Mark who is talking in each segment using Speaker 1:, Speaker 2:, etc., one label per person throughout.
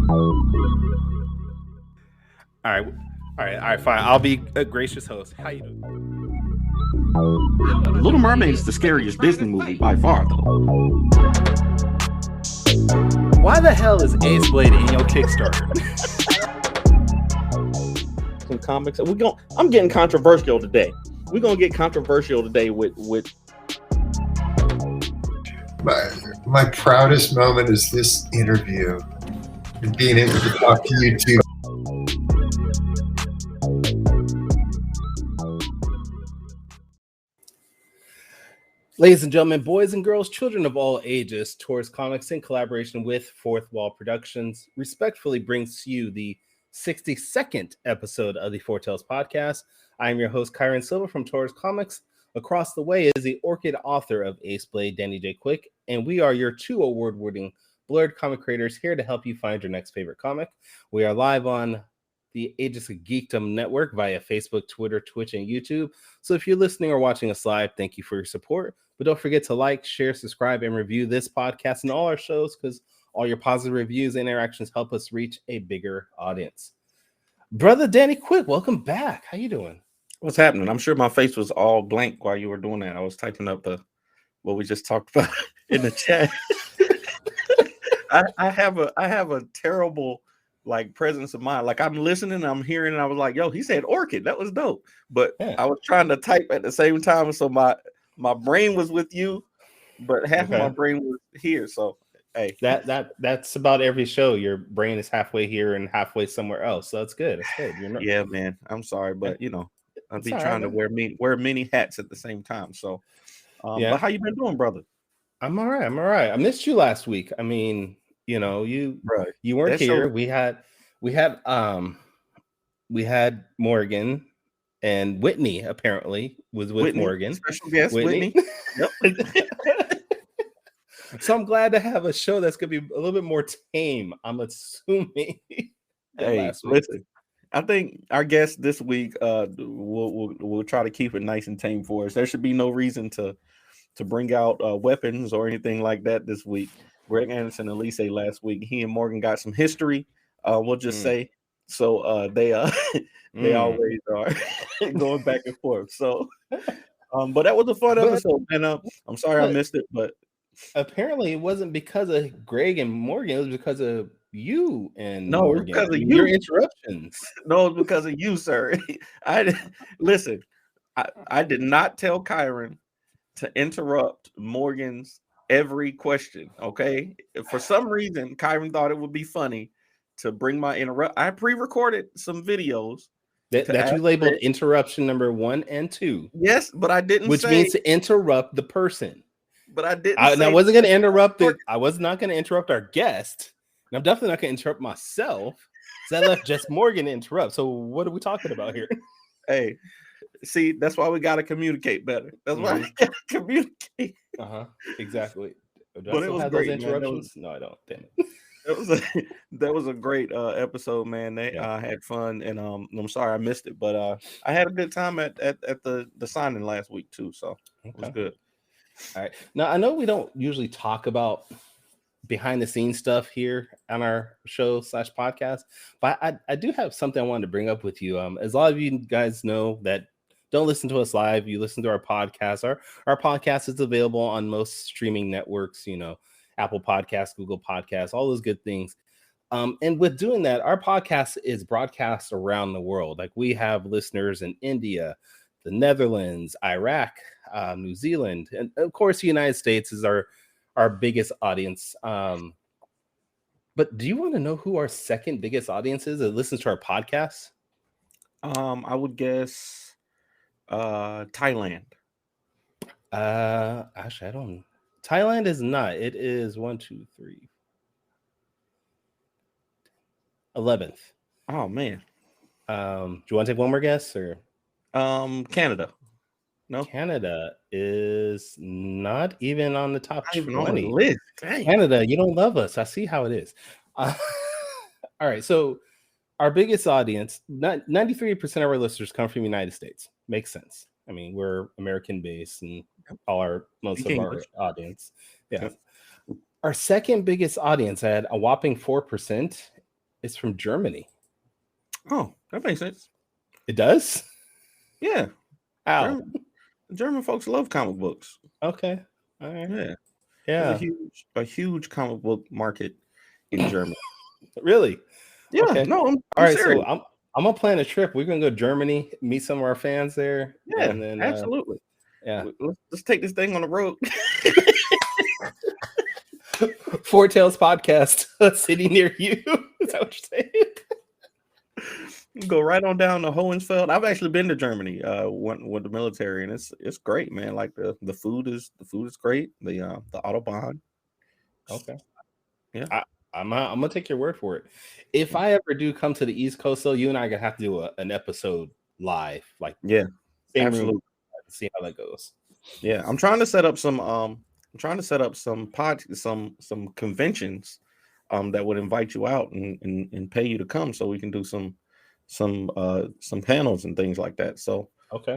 Speaker 1: All right, all right, fine. I'll be a gracious host. How you doing?
Speaker 2: Little Mermaid is the scariest Disney movie by far, though.
Speaker 1: Why the hell is Ace Blade in your Kickstarter?
Speaker 2: Some comics. I'm getting controversial today. We're gonna get controversial today with.
Speaker 3: My proudest moment is this interview and being able to talk to you two.
Speaker 1: Ladies and gentlemen, boys and girls, children of all ages, Taurus Comics, in collaboration with Fourth Wall Productions, respectfully brings to you the 62nd episode of the Foretales podcast. I am your host, Kyrun Silva from Taurus Comics. Across the way is the Orchid author of Ace Blade, Danny J. Quick, and we are your two award-winning blurred comic creators here to help you find your next favorite comic. We are live on the Ages of Geekdom network via Facebook, Twitter, Twitch, and YouTube. So if you're listening or watching us live, thank you for your support. But don't forget to like, share, subscribe, and review this podcast and all our shows, because all your positive reviews and interactions help us reach a bigger audience. Brother Danny Quick, welcome back. How you doing?
Speaker 2: What's happening? I'm sure my face was all blank while you were doing that. I was typing up what we just talked about in the chat. I have a terrible presence of mind. Like, I'm listening, I'm hearing, and I was like, yo, he said orchid. That was dope. But yeah. I was trying to type at the same time, so my brain was with you, but half of my brain was here. So hey,
Speaker 1: that's about every show. Your brain is halfway here and halfway somewhere else. So that's good. That's good. You're not...
Speaker 2: Yeah, man. I'm sorry, but I'll be trying to wear many hats at the same time. So but how you been doing, brother?
Speaker 1: I'm all right. I missed you last week. I mean, you weren't here. We had Morgan. And Whitney apparently was with Morgan.
Speaker 2: Special guest Whitney.
Speaker 1: Yep. So I'm glad to have a show that's going to be a little bit more tame, I'm assuming.
Speaker 2: Hey, listen, I think our guest this week, we'll try to keep it nice and tame for us. There should be no reason to bring out weapons or anything like that this week. Greg Anderson and Lise last week, he and Morgan got some history. We'll just say. So they always are going back and forth. So but that was a fun episode, and I'm sorry I missed it, but
Speaker 1: apparently it wasn't because of Greg and Morgan, it was because of you and
Speaker 2: Morgan. Because of
Speaker 1: your interruptions.
Speaker 2: No, it's because of you, sir. Listen, I did not tell Kyrun to interrupt Morgan's every question. Okay, for some reason Kyrun thought it would be funny to bring my interrupt. I pre-recorded some videos
Speaker 1: that you labeled interruption number 1 and 2.
Speaker 2: Yes, but I didn't.
Speaker 1: Which means to interrupt the person.
Speaker 2: But I didn't.
Speaker 1: I wasn't going to interrupt it. I was not going to interrupt our guest. And I'm definitely not going to interrupt myself. So I left just Morgan to interrupt. So what are we talking about here?
Speaker 2: Hey, see, that's why we got to communicate better. That's why we got to communicate.
Speaker 1: Exactly.
Speaker 2: But it was great.
Speaker 1: Interruptions? No, I don't. Damn it.
Speaker 2: That was a great episode, man. I had fun, and I'm sorry I missed it, but I had a good time at the signing last week too, so it was good.
Speaker 1: All right. Now I know we don't usually talk about behind the scenes stuff here on our show / podcast, but I do have something I wanted to bring up with you. As a lot of you guys know that don't listen to us live, you listen to our podcast. Our podcast is available on most streaming networks, Apple Podcasts, Google Podcasts, all those good things. And with doing that, our podcast is broadcast around the world. Like, we have listeners in India, the Netherlands, Iraq, New Zealand, and of course, the United States is our biggest audience. But do you want to know who our second biggest audience is that listens to our podcast?
Speaker 2: I would guess Thailand.
Speaker 1: Actually, I don't. Thailand is not. It is 1, 2, 3, 11th.
Speaker 2: Oh man.
Speaker 1: Do you want to take one more guess or?
Speaker 2: Canada. No,
Speaker 1: Canada is not even on the top 20.
Speaker 2: On the list.
Speaker 1: Dang. Canada, you don't love us. I see how it is. All right, so our biggest audience, 93% of our listeners come from the United States. Makes sense. I mean, we're American based and most of our audience. Yeah. Our second biggest audience at a whopping 4% It's from Germany.
Speaker 2: Oh, that makes sense.
Speaker 1: It does?
Speaker 2: Yeah.
Speaker 1: How?
Speaker 2: German folks love comic books.
Speaker 1: Okay. All right.
Speaker 2: Yeah.
Speaker 1: Yeah.
Speaker 2: There's a huge comic book market in Germany.
Speaker 1: Really?
Speaker 2: Yeah.
Speaker 1: Okay.
Speaker 2: No, I'm
Speaker 1: all right.
Speaker 2: serious.
Speaker 1: So I'm gonna plan a trip. We're gonna go to Germany, meet some of our fans there.
Speaker 2: Yeah,
Speaker 1: and then
Speaker 2: absolutely.
Speaker 1: Yeah.
Speaker 2: Let's take this thing on the road.
Speaker 1: Four Tails podcast, a city near you. Is that what you're saying?
Speaker 2: Go right on down to Hohenfeld. I've actually been to Germany with the military, and it's great, man. Like the food is great. The Autobahn.
Speaker 1: Okay.
Speaker 2: Yeah.
Speaker 1: I'm gonna take your word for it. If I ever do come to the East Coast, though, you and I are gonna have to do an episode live, like
Speaker 2: yeah,
Speaker 1: same
Speaker 2: absolutely.
Speaker 1: room, to see how that goes.
Speaker 2: Yeah, I'm trying to set up some some conventions that would invite you out and pay you to come, so we can do some panels and things like that. So
Speaker 1: okay,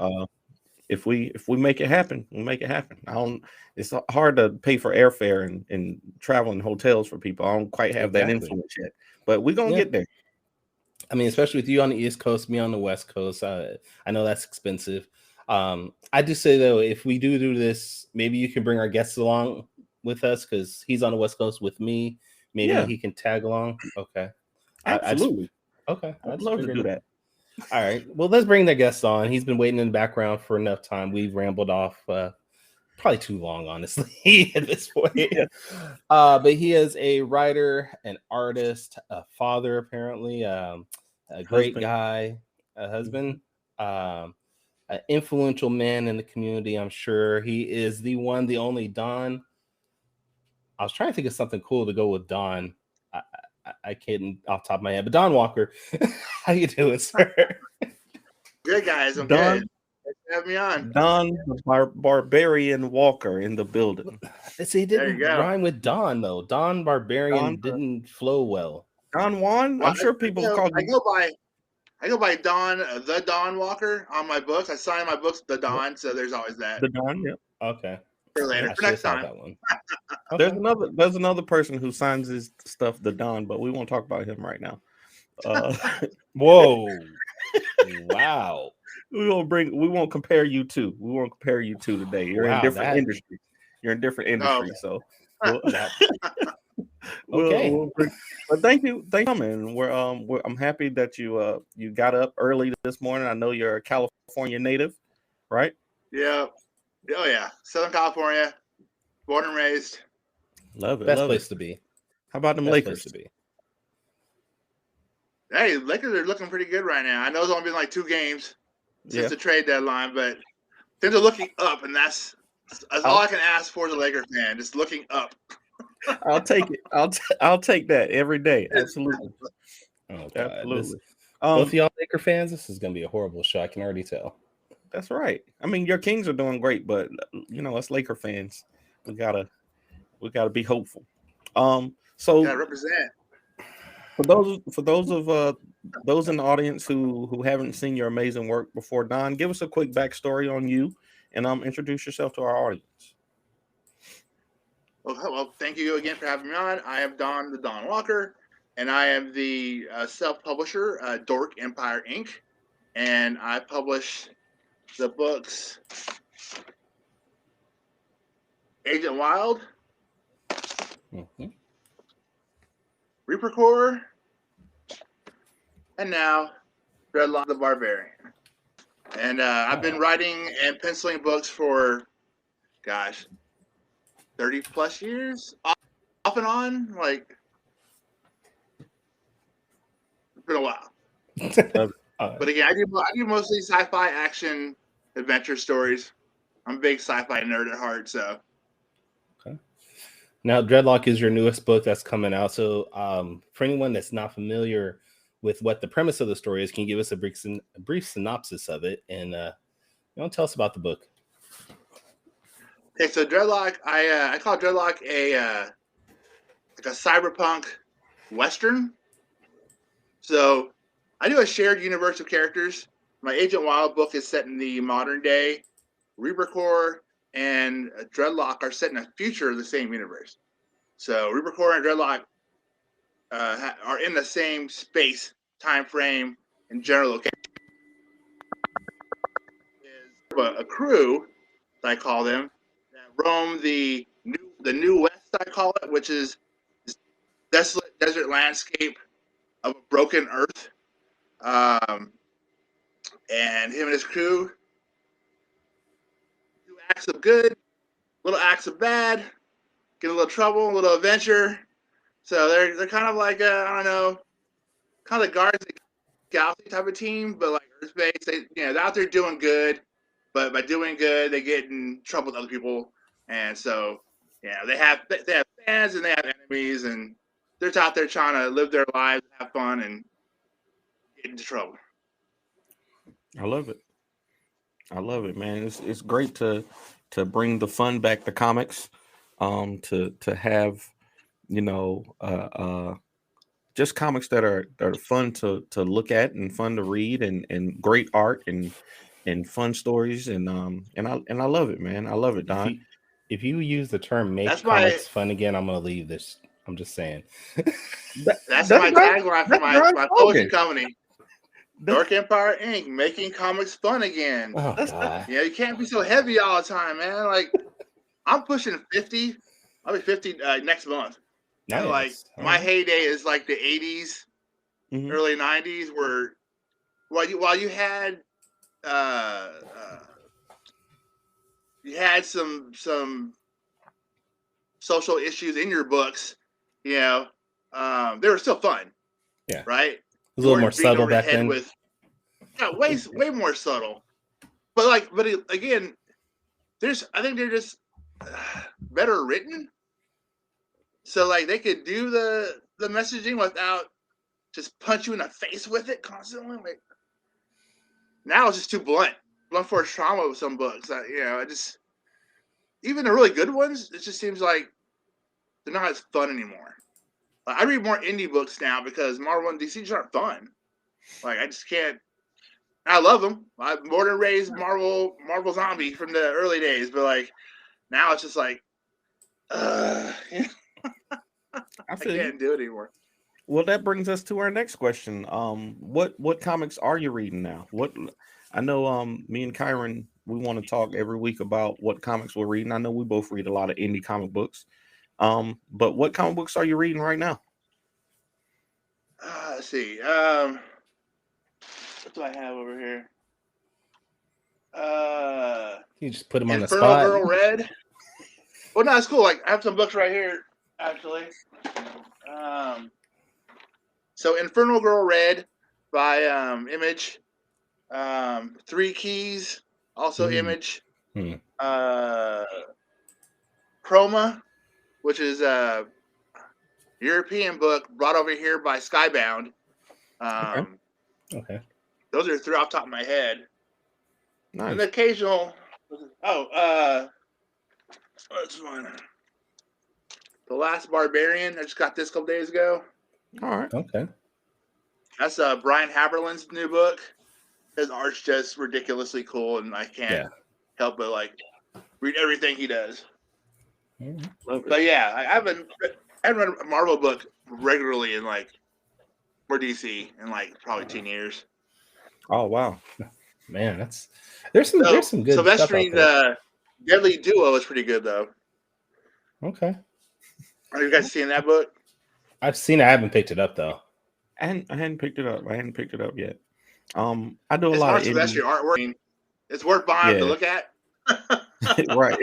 Speaker 2: if we make it happen, we'll make it happen. It's hard to pay for airfare and travel in hotels for people. I don't quite have that influence yet, but we're gonna get there.
Speaker 1: I mean, especially with you on the East Coast, me on the West Coast. I know that's expensive. I do say though, if we do this, maybe you can bring our guests along with us, because he's on the West Coast with me. Maybe he can tag along. Okay,
Speaker 2: absolutely.
Speaker 1: I'd
Speaker 2: love to do that.
Speaker 1: All right, well, let's bring the guest on. He's been waiting in the background for enough time. We've rambled off probably too long, honestly, at this point. But he is a writer, an artist, a father, apparently, a great guy, a husband, an influential man in the community. I'm sure he is the one, the only Don. I was trying to think of something cool to go with Don. I can't off the top of my head, but Don Walker, how you doing, sir?
Speaker 4: Good, guys. I'm good. Have me on.
Speaker 2: Don Barbarian Walker in the building.
Speaker 1: See, he didn't rhyme with Don though. Don Barbarian didn't flow well.
Speaker 2: Don Juan. Well, I'm sure people call
Speaker 4: I go by Don, the Don Walker on my books. I sign my books the Don, so there's always that.
Speaker 2: The Don, yeah.
Speaker 1: Okay.
Speaker 4: For later, for next time.
Speaker 1: That one.
Speaker 2: Okay. There's another person who signs his stuff the Don, but we won't talk about him right now.
Speaker 1: Whoa. Wow.
Speaker 2: We won't compare you two. We won't compare you two today. You're in different industries. You're in different industries, so
Speaker 1: okay.
Speaker 2: But thank you for coming. I'm happy that you got up early this morning. I know you're a California native, right?
Speaker 4: Yeah. Oh yeah, Southern California, born and raised.
Speaker 2: Love it.
Speaker 1: Best place to be.
Speaker 2: How about them Lakers?
Speaker 1: To be.
Speaker 4: Hey, Lakers are looking pretty good right now. I know it's only been like 2 games since the trade deadline, but things are looking up, and that's all I can ask for as a Laker fan. Just looking up.
Speaker 2: I'll take it. I'll take that every day. Absolutely.
Speaker 1: Oh,
Speaker 2: absolutely.
Speaker 1: Both of y'all Laker fans, this is gonna be a horrible show. I can already tell.
Speaker 2: That's right. I mean, your Kings are doing great, but us Laker fans, we gotta be hopeful. So
Speaker 4: gotta represent.
Speaker 2: For those in the audience who haven't seen your amazing work before, Don, give us a quick backstory on you, and introduce yourself to our audience.
Speaker 4: Well, thank you again for having me on. I am Don, the Don Walker, and I am the self-publisher, Dork Empire Inc., and I publish the books Agent Wild, Reaper Corps, and now Dreadlock the Barbarian. And I've been writing and penciling books for, 30 plus years, off and on. Like, it's been a while. But again, I do mostly sci-fi, action, adventure stories. I'm a big sci-fi nerd at heart, so.
Speaker 1: Okay. Now, Dreadlock is your newest book that's coming out. So, for anyone that's not familiar with what the premise of the story is, can you give us a brief synopsis of it and tell us about the book?
Speaker 4: Okay, so Dreadlock, I call Dreadlock a cyberpunk western. So I do a shared universe of characters. My Agent Wild book is set in the modern day. Reaper Corps and Dreadlock are set in a future of the same universe. So Reaper Corps and Dreadlock are in the same space, time frame, and general location. Is a crew, I call them, that roam the new west, I call it, which is this desolate desert landscape of a broken earth. And him and his crew do acts of good, little acts of bad, get a little trouble, a little adventure. So they're kind of like I don't know, kind of like Guardians of the Galaxy type of team, but like Earth-based. They're out there doing good, but by doing good, they get in trouble with other people, and so they have fans and they have enemies, and they're out there trying to live their lives, have fun, and get into trouble.
Speaker 2: I love it, man. It's great to bring the fun back to comics, to have just comics that are fun to look at and fun to read and great art and fun stories and I love it, man. I love it, Don.
Speaker 1: If you use the term "make comics fun" again, I'm gonna leave this. I'm just saying.
Speaker 4: That's my tagline for my poetry company. Dark Empire Inc. Making comics fun again.
Speaker 1: Oh, God.
Speaker 4: You can't be so heavy all the time, man. Like, I'm pushing 50. I'll be 50 next month. Nice. And like my heyday is like the 80s, early 90s, where while you had some social issues in your books, they were still fun.
Speaker 1: Yeah.
Speaker 4: Right.
Speaker 1: A little more subtle back then.
Speaker 4: Way more subtle. But again, I think they're just better written. So like they could do the messaging without just punch you in the face with it constantly. Like now it's just too blunt for trauma with some books. Even the really good ones, it just seems like they're not as fun anymore. I read more indie books now because Marvel and DC just aren't fun. Like I just can't. I love them. I'm born and raised Marvel zombie from the early days, but like now it's just like, I can't do it anymore.
Speaker 2: Well, that brings us to our next question. What comics are you reading now? I know me and Kyrun, we want to talk every week about what comics we're reading. I know we both read a lot of indie comic books. But what comic books are you reading right now?
Speaker 4: Let's see. What do I have over here?
Speaker 1: You just put them on the
Speaker 4: Infernal
Speaker 1: spot.
Speaker 4: Girl Red. Well, no, it's cool. Like I have some books right here, actually. So Infernal Girl Red by Image. 3 Keys, also Image. Chroma, which is a European book brought over here by Skybound.
Speaker 1: Okay.
Speaker 4: Those are 3 off the top of my head.
Speaker 2: Nice.
Speaker 4: And the occasional. What's one? The Last Barbarian. I just got this a couple days ago.
Speaker 2: All right.
Speaker 1: Okay.
Speaker 4: That's Brian Haberlin's new book. His art's just ridiculously cool, and I can't help but read everything he does. But yeah, I haven't read a Marvel book regularly in for DC in probably 10 years.
Speaker 2: Oh wow,
Speaker 1: man, there's some good
Speaker 4: Sylvester's Deadly Duo is pretty good though.
Speaker 1: Okay.
Speaker 4: Are you guys seeing that book?
Speaker 1: I've seen it. I haven't picked it up though.
Speaker 2: I hadn't picked it up. I hadn't picked it up yet. I do a lot of
Speaker 4: Sylvester artwork. It's worth buying to look at.
Speaker 2: Right.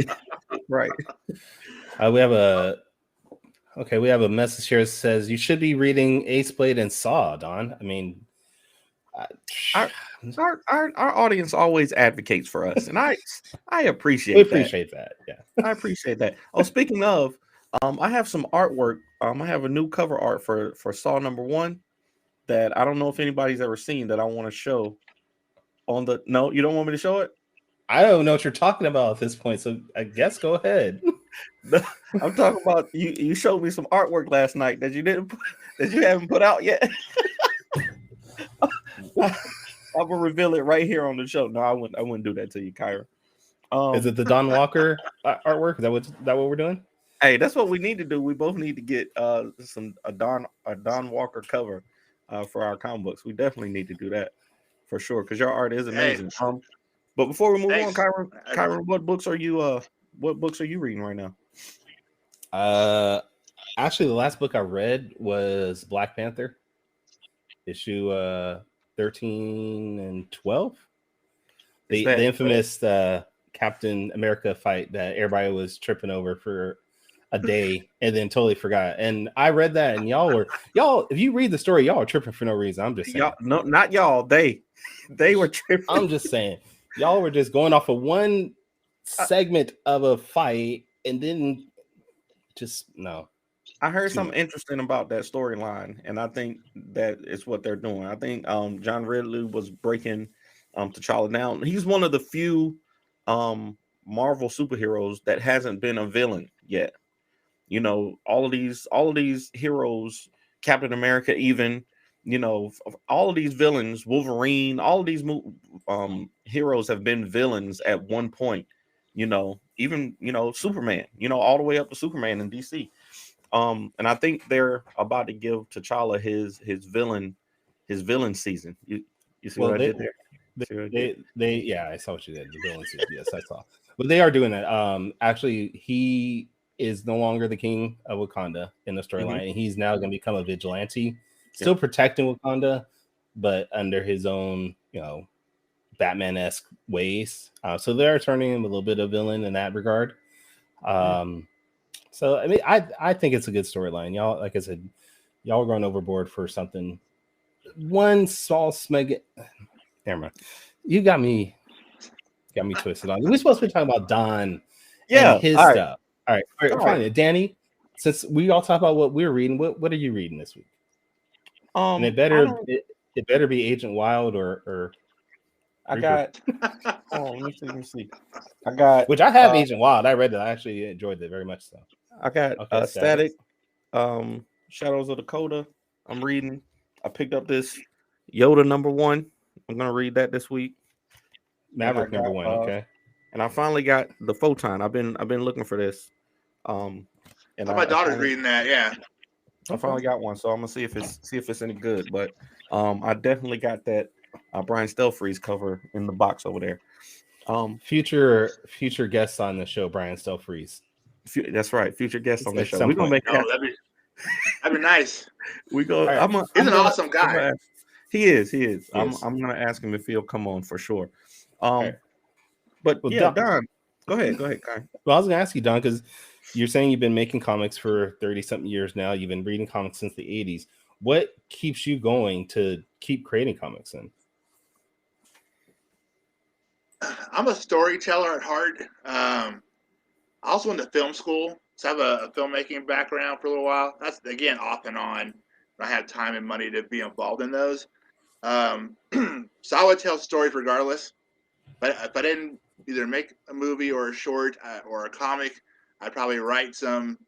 Speaker 1: We have a message here that says you should be reading Ace Blade and Saw, Don. I mean,
Speaker 2: our audience always advocates for us, and I appreciate
Speaker 1: that. Yeah,
Speaker 2: I appreciate that. Oh, speaking of, I have some artwork. I have a new cover art for Saw #1 that I don't know if anybody's ever seen that I want to show. No, you don't want me to show it?
Speaker 1: I don't know what you're talking about at this point, so I guess go ahead.
Speaker 2: I'm talking about you showed me some artwork last night that you haven't put out yet. I will reveal it right here on the show. No, I wouldn't do that to you, Kyra.
Speaker 1: Is it the Don Walker artwork? Is that what we're doing?
Speaker 2: Hey, that's what we need to do. We both need to get a Don Walker cover for our comic books. We definitely need to do that for sure because your art is amazing.
Speaker 4: Hey,
Speaker 2: But before we move on,
Speaker 4: thanks.
Speaker 2: Kyrun, what books are you reading right now?
Speaker 1: Actually, the last book I read was Black Panther, issue 13 and 12. The infamous Captain America fight that everybody was tripping over for a day and then totally forgot. And I read that, and y'all, if you read the story, y'all are tripping for no reason. I'm just saying.
Speaker 2: Y'all, no, not y'all. They were tripping.
Speaker 1: I'm just saying. Y'all were just going off of one segment of a fight and then just no.
Speaker 2: I heard something interesting about that storyline, and I think that is what they're doing. I think John Ridley was breaking T'Challa down. He's one of the few Marvel superheroes that hasn't been a villain yet. You know, all of these heroes, Captain America, even, you know, all of these villains, Wolverine, all of these heroes have been villains at one point. You know, even, you know, Superman, you know, all the way up to Superman in DC. And I think they're about to give T'Challa his villain season. You see what I did there?
Speaker 1: I saw what you did. The villain season. Yes, I saw. But they are doing that. Actually, he is no longer the king of Wakanda in the storyline, and he's now going to become a vigilante, still protecting Wakanda, but under his own, you know, Batman-esque ways. So they're turning him a little bit of villain in that regard. So I mean, I think it's a good storyline. Y'all, like I said, y'all are going overboard for something. One small smeg. Never mind. You got me twisted on. We're supposed to be talking about Don and his stuff. All right, fine. Danny, since we all talk about what we're reading, what are you reading this week? And it better be Agent Wild or
Speaker 2: I got. Let me see. I got,
Speaker 1: which I have Agent Wild. I read it. I actually enjoyed it very much. So
Speaker 2: I got Static, Shadows of Dakota. I'm reading. I picked up this Yoda #1. I'm gonna read that this week.
Speaker 1: Maverick #1. Okay.
Speaker 2: And I finally got the Photon. I've been looking for this.
Speaker 4: And my daughter's reading that. Yeah.
Speaker 2: I finally got one, so I'm gonna see if it's any good. But I definitely got that Brian Stelfreeze cover in the box over there.
Speaker 1: Future guests on the show, Brian Stelfreeze.
Speaker 2: That's right, future guests on the show. We're gonna make
Speaker 4: that'd be nice.
Speaker 2: We go.
Speaker 1: Right.
Speaker 4: He's an awesome guy.
Speaker 2: He is. I'm gonna ask him if he'll come on for sure. But yeah, Don, go ahead, Kai.
Speaker 1: Well, I was gonna ask you, Don, because you're saying you've been making comics for 30-something years now. You've been reading comics since the 80s. What keeps you going to keep creating comics in?
Speaker 4: I'm a storyteller at heart. I also went to film school, so I have a filmmaking background for a little while. That's, again, off and on. I have time and money to be involved in those. So I would tell stories regardless. But if I didn't either make a movie or a short or a comic, I'd probably write some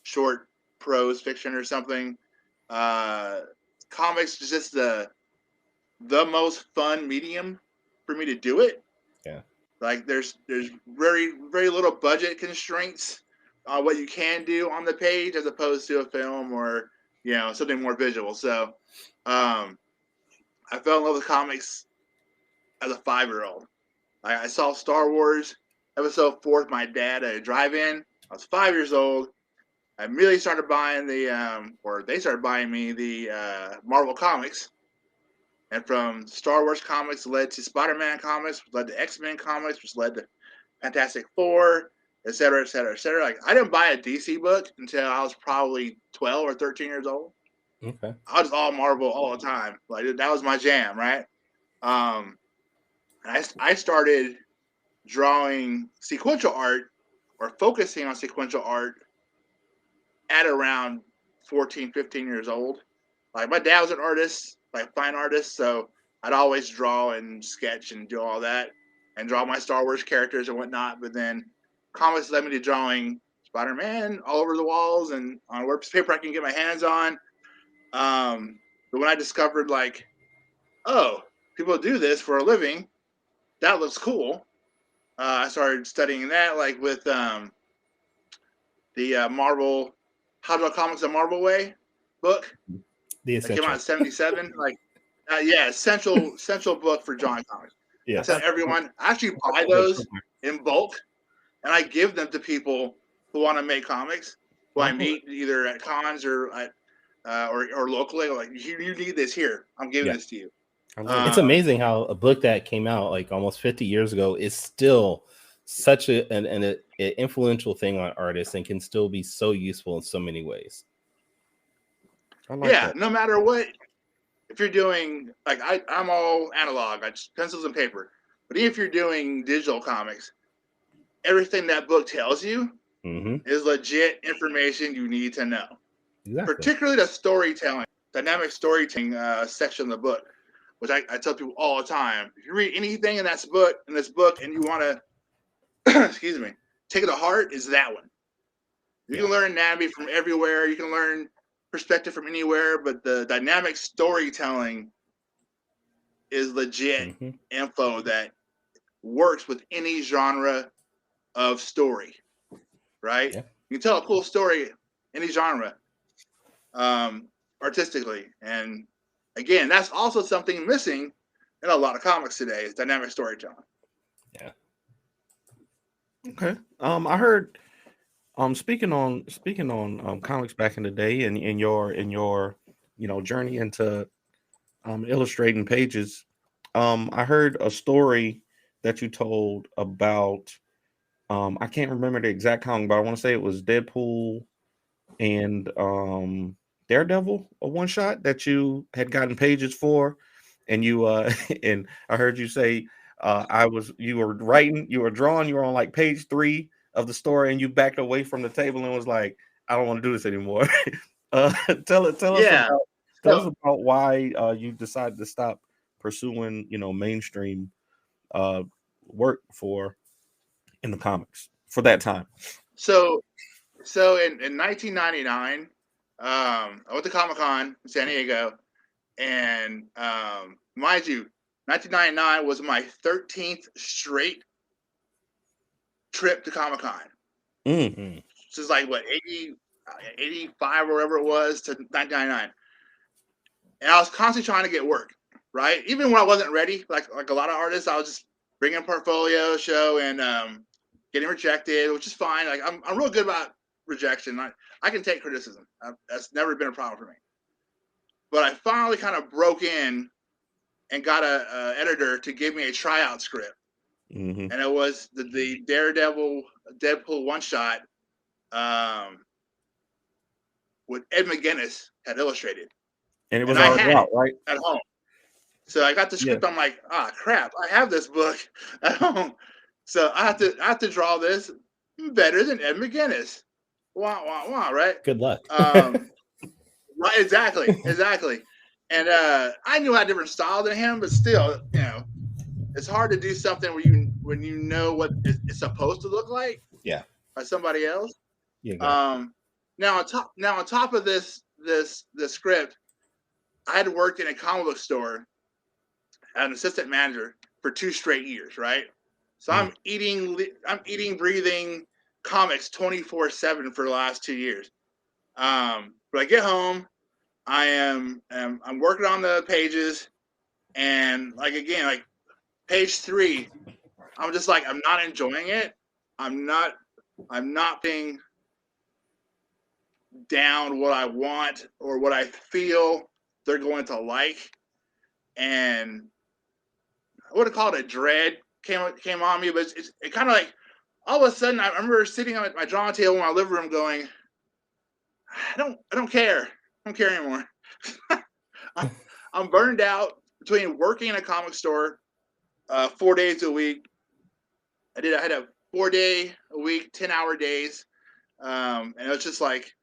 Speaker 4: short prose fiction or something. Comics is just the most fun medium for me to do it.
Speaker 1: Yeah.
Speaker 4: Like there's very, very little budget constraints on what you can do on the page as opposed to a film or, you know, something more visual. So I fell in love with comics as a 5-year-old. I saw Star Wars Episode 4 with my dad at a drive-in. I was 5 years old. I immediately started buying they started buying me the Marvel comics. And from Star Wars comics led to Spider-Man comics, which led to X-Men comics, which led to Fantastic Four, et cetera, et cetera, et cetera. Like, I didn't buy a DC book until I was probably 12 or 13 years old.
Speaker 1: Okay.
Speaker 4: I was all Marvel all the time. Like, that was my jam, right? I started drawing sequential art or focusing on sequential art at around 14, 15 years old. Like, my dad was an artist, like fine artist, so I'd always draw and sketch and do all that and draw my Star Wars characters and whatnot. But then comics led me to drawing Spider-Man all over the walls and on whatever paper I can get my hands on. But when I discovered, like, oh, people do this for a living, that looks cool. I started studying that, like with the Marvel How to Draw Comics the Marvel Way book that came out in '77. Like, essential book for drawing comics.
Speaker 1: Yeah.
Speaker 4: So everyone, I actually buy those in bulk, and I give them to people who want to make comics, who I meet either at cons or at or locally. Like, you need this here. I'm giving this to you.
Speaker 1: It's amazing how a book that came out like almost 50 years ago is still such an influential thing on artists and can still be so useful in so many ways.
Speaker 4: No matter what, if you're doing, like, I'm all analog, I just pencils and paper. But even if you're doing digital comics, everything that book tells you is legit information you need to know.
Speaker 1: Exactly.
Speaker 4: Particularly the storytelling, dynamic storytelling section of the book, which I tell people all the time. If you read anything in this book, and you want to, excuse me, take it to heart, is that one. You can learn anatomy from everywhere. You can learn perspective from anywhere, but the dynamic storytelling is legit info that works with any genre of story, right? Yeah. You can tell a cool story any genre, artistically. And again, that's also something missing in a lot of comics today, is dynamic storytelling.
Speaker 1: Yeah.
Speaker 2: Okay. I heard speaking on comics back in the day and in your journey into illustrating pages, I heard a story that you told about I can't remember the exact comic, but I want to say it was Deadpool and Daredevil, a one shot that you had gotten pages for, and you and I heard you say you were drawing, you were on like page 3 of the story, and you backed away from the table and was like, I don't want to do this anymore. Tell us about why you decided to stop pursuing mainstream work in the comics for that time.
Speaker 4: So in 1999, I went to Comic-Con in San Diego, and mind you, 1999 was my 13th straight trip to Comic-Con.
Speaker 1: Mm-hmm.
Speaker 4: This is like, what, 85 or whatever it was to 1999. And I was constantly trying to get work, right? Even when I wasn't ready, like a lot of artists, I was just bringing a portfolio show and getting rejected, which is fine. Like, I'm real good about rejection. I can take criticism. That's never been a problem for me. But I finally kind of broke in and got a editor to give me a tryout script. And it was the Deadpool one shot with Ed McGuinness had illustrated.
Speaker 2: And it was already out, right?
Speaker 4: At home. So I got the script. Yeah. I'm like, crap, I have this book at home. So I have to draw this better than Ed McGuinness. Wah, wah, wah, right?
Speaker 1: Good luck.
Speaker 4: Right, exactly. And I knew I had a different style than him, but still, it's hard to do something when you know what it's supposed to look like.
Speaker 1: Yeah.
Speaker 4: By somebody else.
Speaker 1: Yeah.
Speaker 4: Now on top of this script, I had worked in a comic book store as an assistant manager for 2 straight years, right? So I'm eating, breathing comics 24/7 for the last 2 years. But I get home, I'm working on the pages, and like page 3, I'm just like, I'm not enjoying it. I'm not being down what I want or what I feel they're going to like. And I would have called it dread came on me, but it kind of like all of a sudden I remember sitting at my drawing table in my living room going, I don't care. I don't care anymore. I'm burned out between working in a comic store 4 days a week. I had a 4-day a week, 10-hour days. And it was just like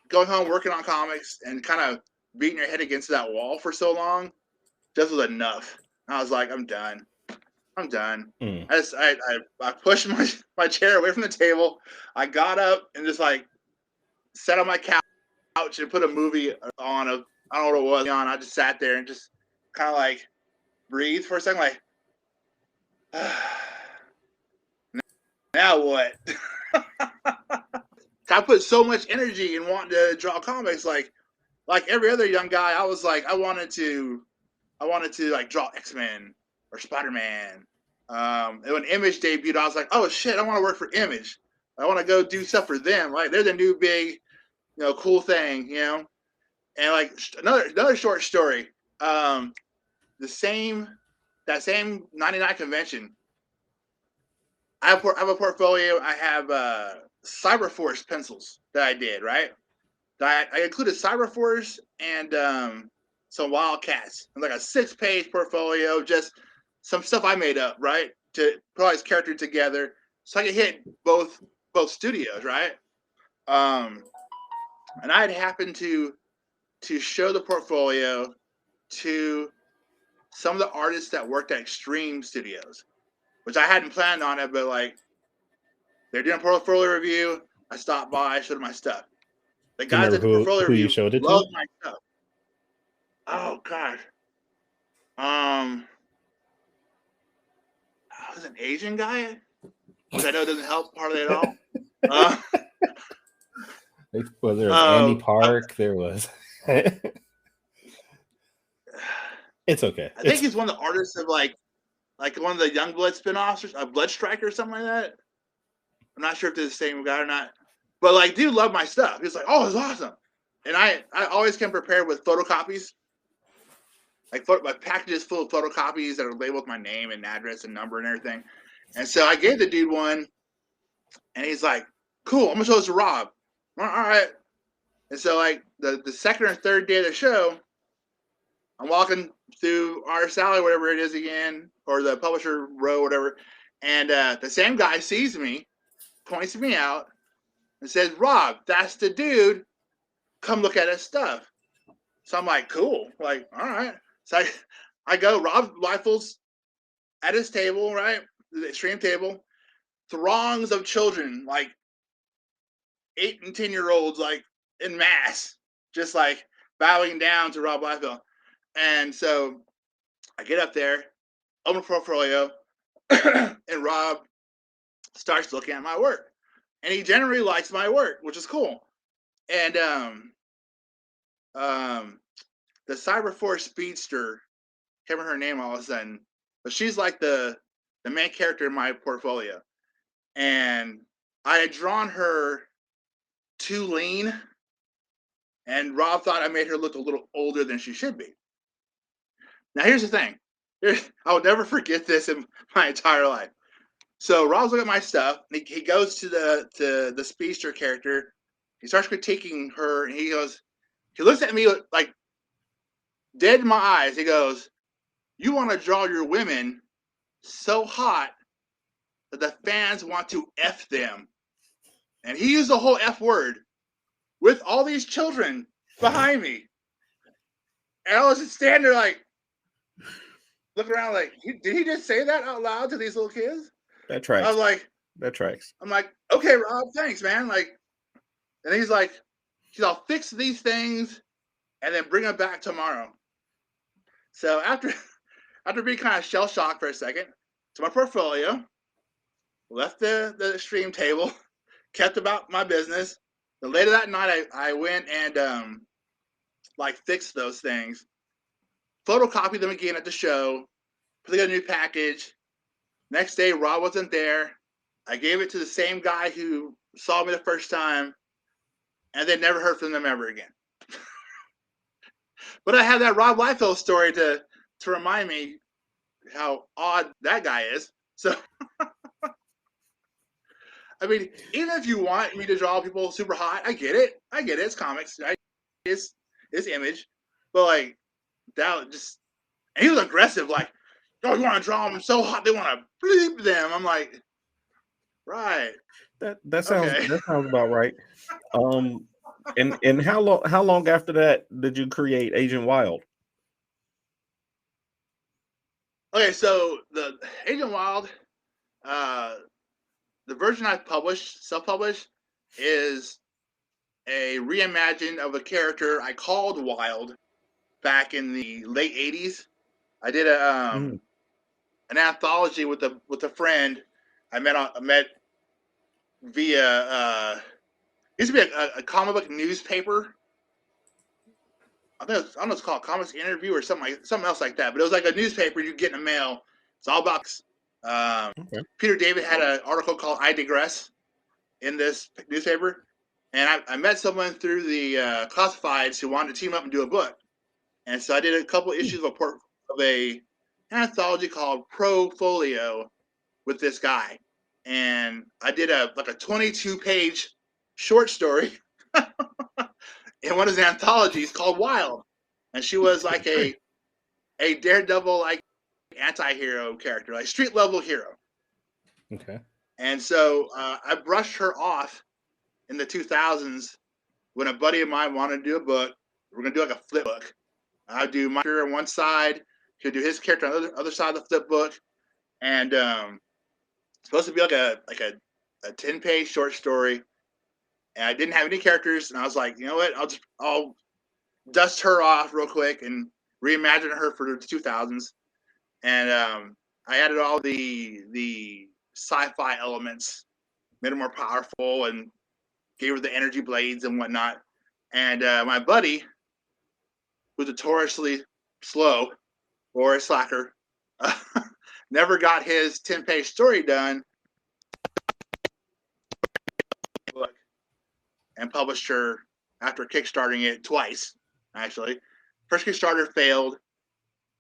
Speaker 4: going home, working on comics, and kind of beating your head against that wall for so long just was enough. I was like, I'm done. I pushed my chair away from the table. I got up and just like sat on my couch and put a movie on. I don't know what it was on. I just sat there and just kind of like breathed for a second, like, now what? I put so much energy in wanting to draw comics. Like every other young guy, I was like, I wanted to like draw X-Men or Spider-Man. And when Image debuted, I was like, oh shit, I want to work for Image. I want to go do stuff for them. Like they're the new big, cool thing, And like another short story. That same 99 convention, I have a portfolio. I have Cyberforce pencils that I did, right? I included Cyberforce and some Wildcats, and like a 6-page portfolio, just some stuff I made up, right, to put all these characters together, so I could hit both studios, right? And I had happened to show the portfolio to some of the artists that worked at Extreme Studios, which I hadn't planned on it, but like they're doing a portfolio review. I stopped by, showed them my stuff. The guys at the portfolio
Speaker 1: who
Speaker 4: review
Speaker 1: you showed it
Speaker 4: loved
Speaker 1: to?
Speaker 4: my stuff. Oh gosh, I was an Asian guy, which I know doesn't help hardly at all.
Speaker 1: Well, there was Andy Park. There was. It's okay.
Speaker 4: I think he's one of the artists of like one of the Youngblood spinoffs, or Blood Striker or something like that. I'm not sure if they're the same guy or not, but like, dude loved my stuff. He's like, oh, it's awesome. And I always come prepared with photocopies, like my packages full of photocopies that are labeled with my name and address and number and everything. And so I gave the dude one, and he's like, cool, I'm gonna show this to Rob. All right. And so like the second or third day of the show, I'm walking through Artist Alley, whatever it is again, or the Publisher Row, whatever, and the same guy sees me, points me out, and says, Rob, that's the dude. Come look at his stuff. So I'm like, cool. Like, all right. So I go, Rob Liefeld's at his table, right? The Extreme table. Throngs of children, like 8 and 10-year-olds, like in mass, just like bowing down to Rob Liefeld. And so I get up there, open portfolio, and Rob starts looking at my work. And he generally likes my work, which is cool. And the Cyberforce Speedster, can't remember her name all of a sudden, but she's like the main character in my portfolio. And I had drawn her too lean, and Rob thought I made her look a little older than she should be. Now here's the thing. I will never forget this in my entire life. So Rob's looking at my stuff, and he goes to the speedster character. He starts critiquing her, and he looks at me like dead in my eyes. He goes, you want to draw your women so hot that the fans want to F them. And he used the whole F word with all these children behind me. And I was just standing there like, looking around like, did he just say that out loud to these little kids?
Speaker 2: That tracks.
Speaker 4: I was like,
Speaker 2: that tracks.
Speaker 4: I'm like, okay, Rob, thanks, man. Like, and he's like, I'll fix these things and then bring them back tomorrow. So after being kind of shell shocked for a second, to my portfolio, left the stream table, kept about my business. Then later that night, I went and like fixed those things, photocopied them again at the show, put together a new package. Next day, Rob wasn't there. I gave it to the same guy who saw me the first time, and then never heard from them ever again. But I have that Rob Liefeld story to remind me how odd that guy is. So, I mean, even if you want me to draw people super hot, I get it. It's comics, right? It's Image. But like, that just, and he was aggressive, like, oh, you want to draw them so hot they want to bleep them. I'm like, right.
Speaker 2: That sounds about right. And how long after that did you create Agent Wild?
Speaker 4: Okay, so the Agent Wild, the version I self-published, is a reimagining of a character I called Wild back in the late 80s. I did an anthology with a friend I met via used to be a comic book newspaper. I don't know, it's called Comics Interview or something else like that. But it was like a newspaper you get in the mail. It's all about. Okay. Peter David had an article called "I Digress" in this newspaper, and I met someone through the classifieds who wanted to team up and do a book, and so I did a couple issues of a anthology called Profolio with this guy, and I did a 22-page short story in one of his anthologies called Wild, and she was like a daredevil like anti-hero character, like street level hero.
Speaker 1: Okay.
Speaker 4: And so I brushed her off in the 2000s when a buddy of mine wanted to do a book. We're gonna do like a flip book. I'd do my character on one side, he'll do his character on the other side of the flip book, and it's supposed to be like a 10-page short story. And I didn't have any characters, and I was like, you know what? I'll dust her off real quick and reimagine her for the 2000s. And I added all the sci-fi elements, made her more powerful, and gave her the energy blades and whatnot. And my buddy, who's notoriously slow or a slacker, never got his 10-page story done. And published her after kickstarting it twice, actually. First Kickstarter failed,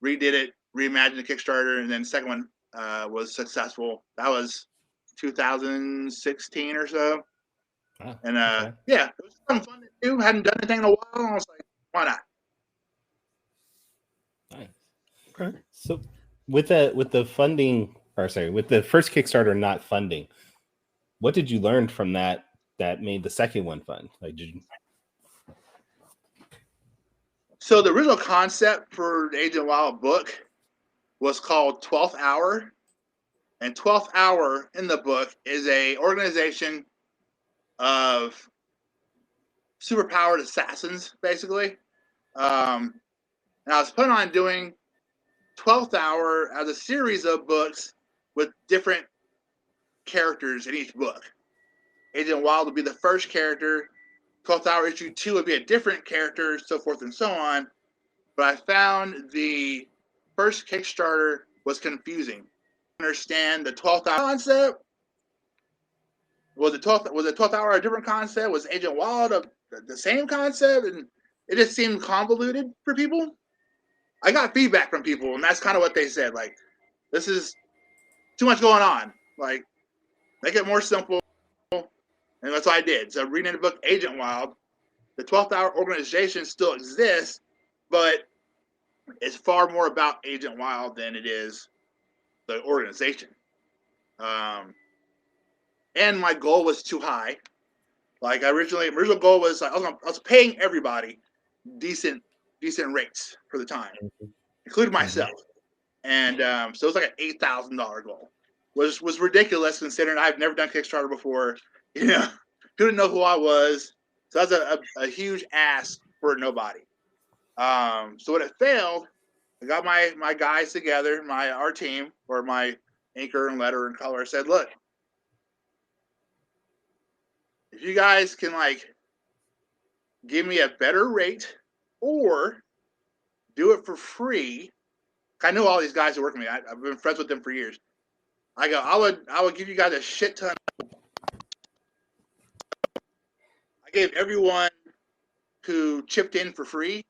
Speaker 4: redid it, reimagined the Kickstarter, and then the second one was successful. That was 2016 or so. Oh, and okay. Yeah, it was something fun to do. Hadn't done anything in a while. And I was like, why not?
Speaker 1: Nice. Okay. So with the funding, or sorry, with the first Kickstarter not funding, what did you learn from that made the second one fun? Like, did you...
Speaker 4: So the original concept for the Agent Wild book was called 12th Hour, and 12th Hour in the book is a organization of superpowered assassins, basically. And I was planning on doing 12th Hour as a series of books with different characters in each book. Agent Wild would be the first character. 12th Hour issue 2 would be a different character, so forth and so on. But I found the first Kickstarter was confusing. Understand the 12th Hour concept? Was the 12th Hour a different concept? Was Agent Wild the same concept? And it just seemed convoluted for people. I got feedback from people, and that's kind of what they said. Like, this is too much going on. Like, make it more simple. And that's what I did. So reading the book Agent Wild, the 12th Hour organization still exists, but it's far more about Agent Wild than it is the organization. And my goal was too high. Like, original goal was like, I was paying everybody decent rates for the time, including myself. And so it was like an $8,000 goal, which was ridiculous considering I've never done Kickstarter before. You know, didn't know who I was. So that's a huge ask for nobody. So when it failed, I got my guys together, our team, or my anchor and letter and color. I said, look, if you guys can like give me a better rate or do it for free. I know all these guys who work with me. I've been friends with them for years. I go, I would give you guys a shit ton. I gave everyone who chipped in for free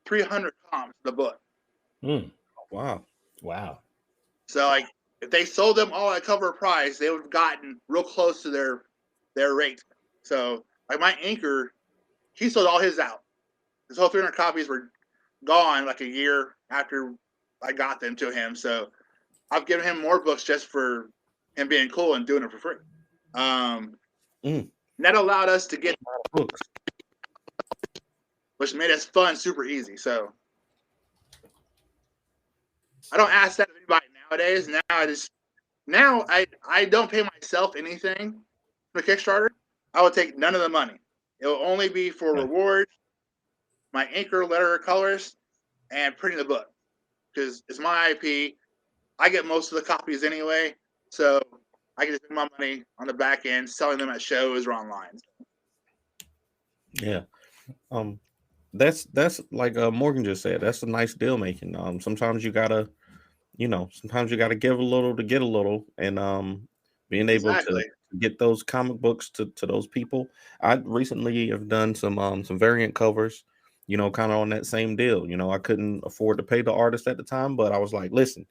Speaker 4: 300 comps for the book.
Speaker 1: Wow. So
Speaker 4: like, if they sold them all at cover price, they would have gotten real close to their rate. So like my anchor, he sold all his out. His whole 300 copies were gone like a year after I got them to him. So I've given him more books just for him being cool and doing it for free. And that allowed us to get books, which made us fun super easy. So I don't ask that of anybody nowadays. Now I don't pay myself anything for Kickstarter. I would take none of the money. It will only be for rewards, my anchor, letter, colors, and printing the book. Because it's my IP. I get most of the copies anyway. So I can just make my money on the back end, selling them at shows or online.
Speaker 2: Yeah. That's like Morgan just said. That's a nice deal making. Sometimes you gotta, sometimes you gotta give a little to get a little, and being able to
Speaker 4: Exactly.
Speaker 2: get those comic books to those people. I recently have done some variant covers, kind of on that same deal. I couldn't afford to pay the artist at the time, but I was like, listen,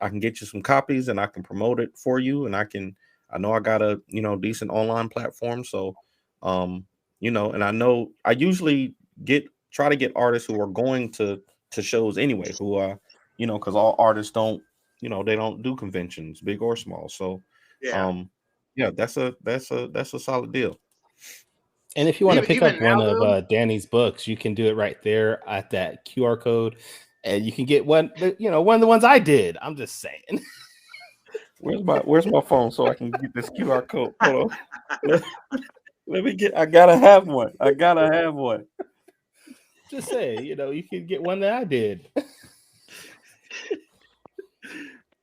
Speaker 2: I can get you some copies and I can promote it for you, and I know I got a decent online platform, so and I know I usually try to get artists who are going to shows anyway, who are because all artists don't they don't do conventions, big or small. So
Speaker 4: Yeah.
Speaker 2: yeah, that's a solid deal.
Speaker 1: And if you want to pick
Speaker 4: Even
Speaker 1: up one
Speaker 4: now,
Speaker 1: of
Speaker 4: though,
Speaker 1: Danny's books, you can do it right there at that QR code, and you can get one of the ones I did. I'm just saying.
Speaker 2: Where's my phone so I can get this QR code? Hold on. Let me get. I gotta have one.
Speaker 1: Just say, you can get one that I did.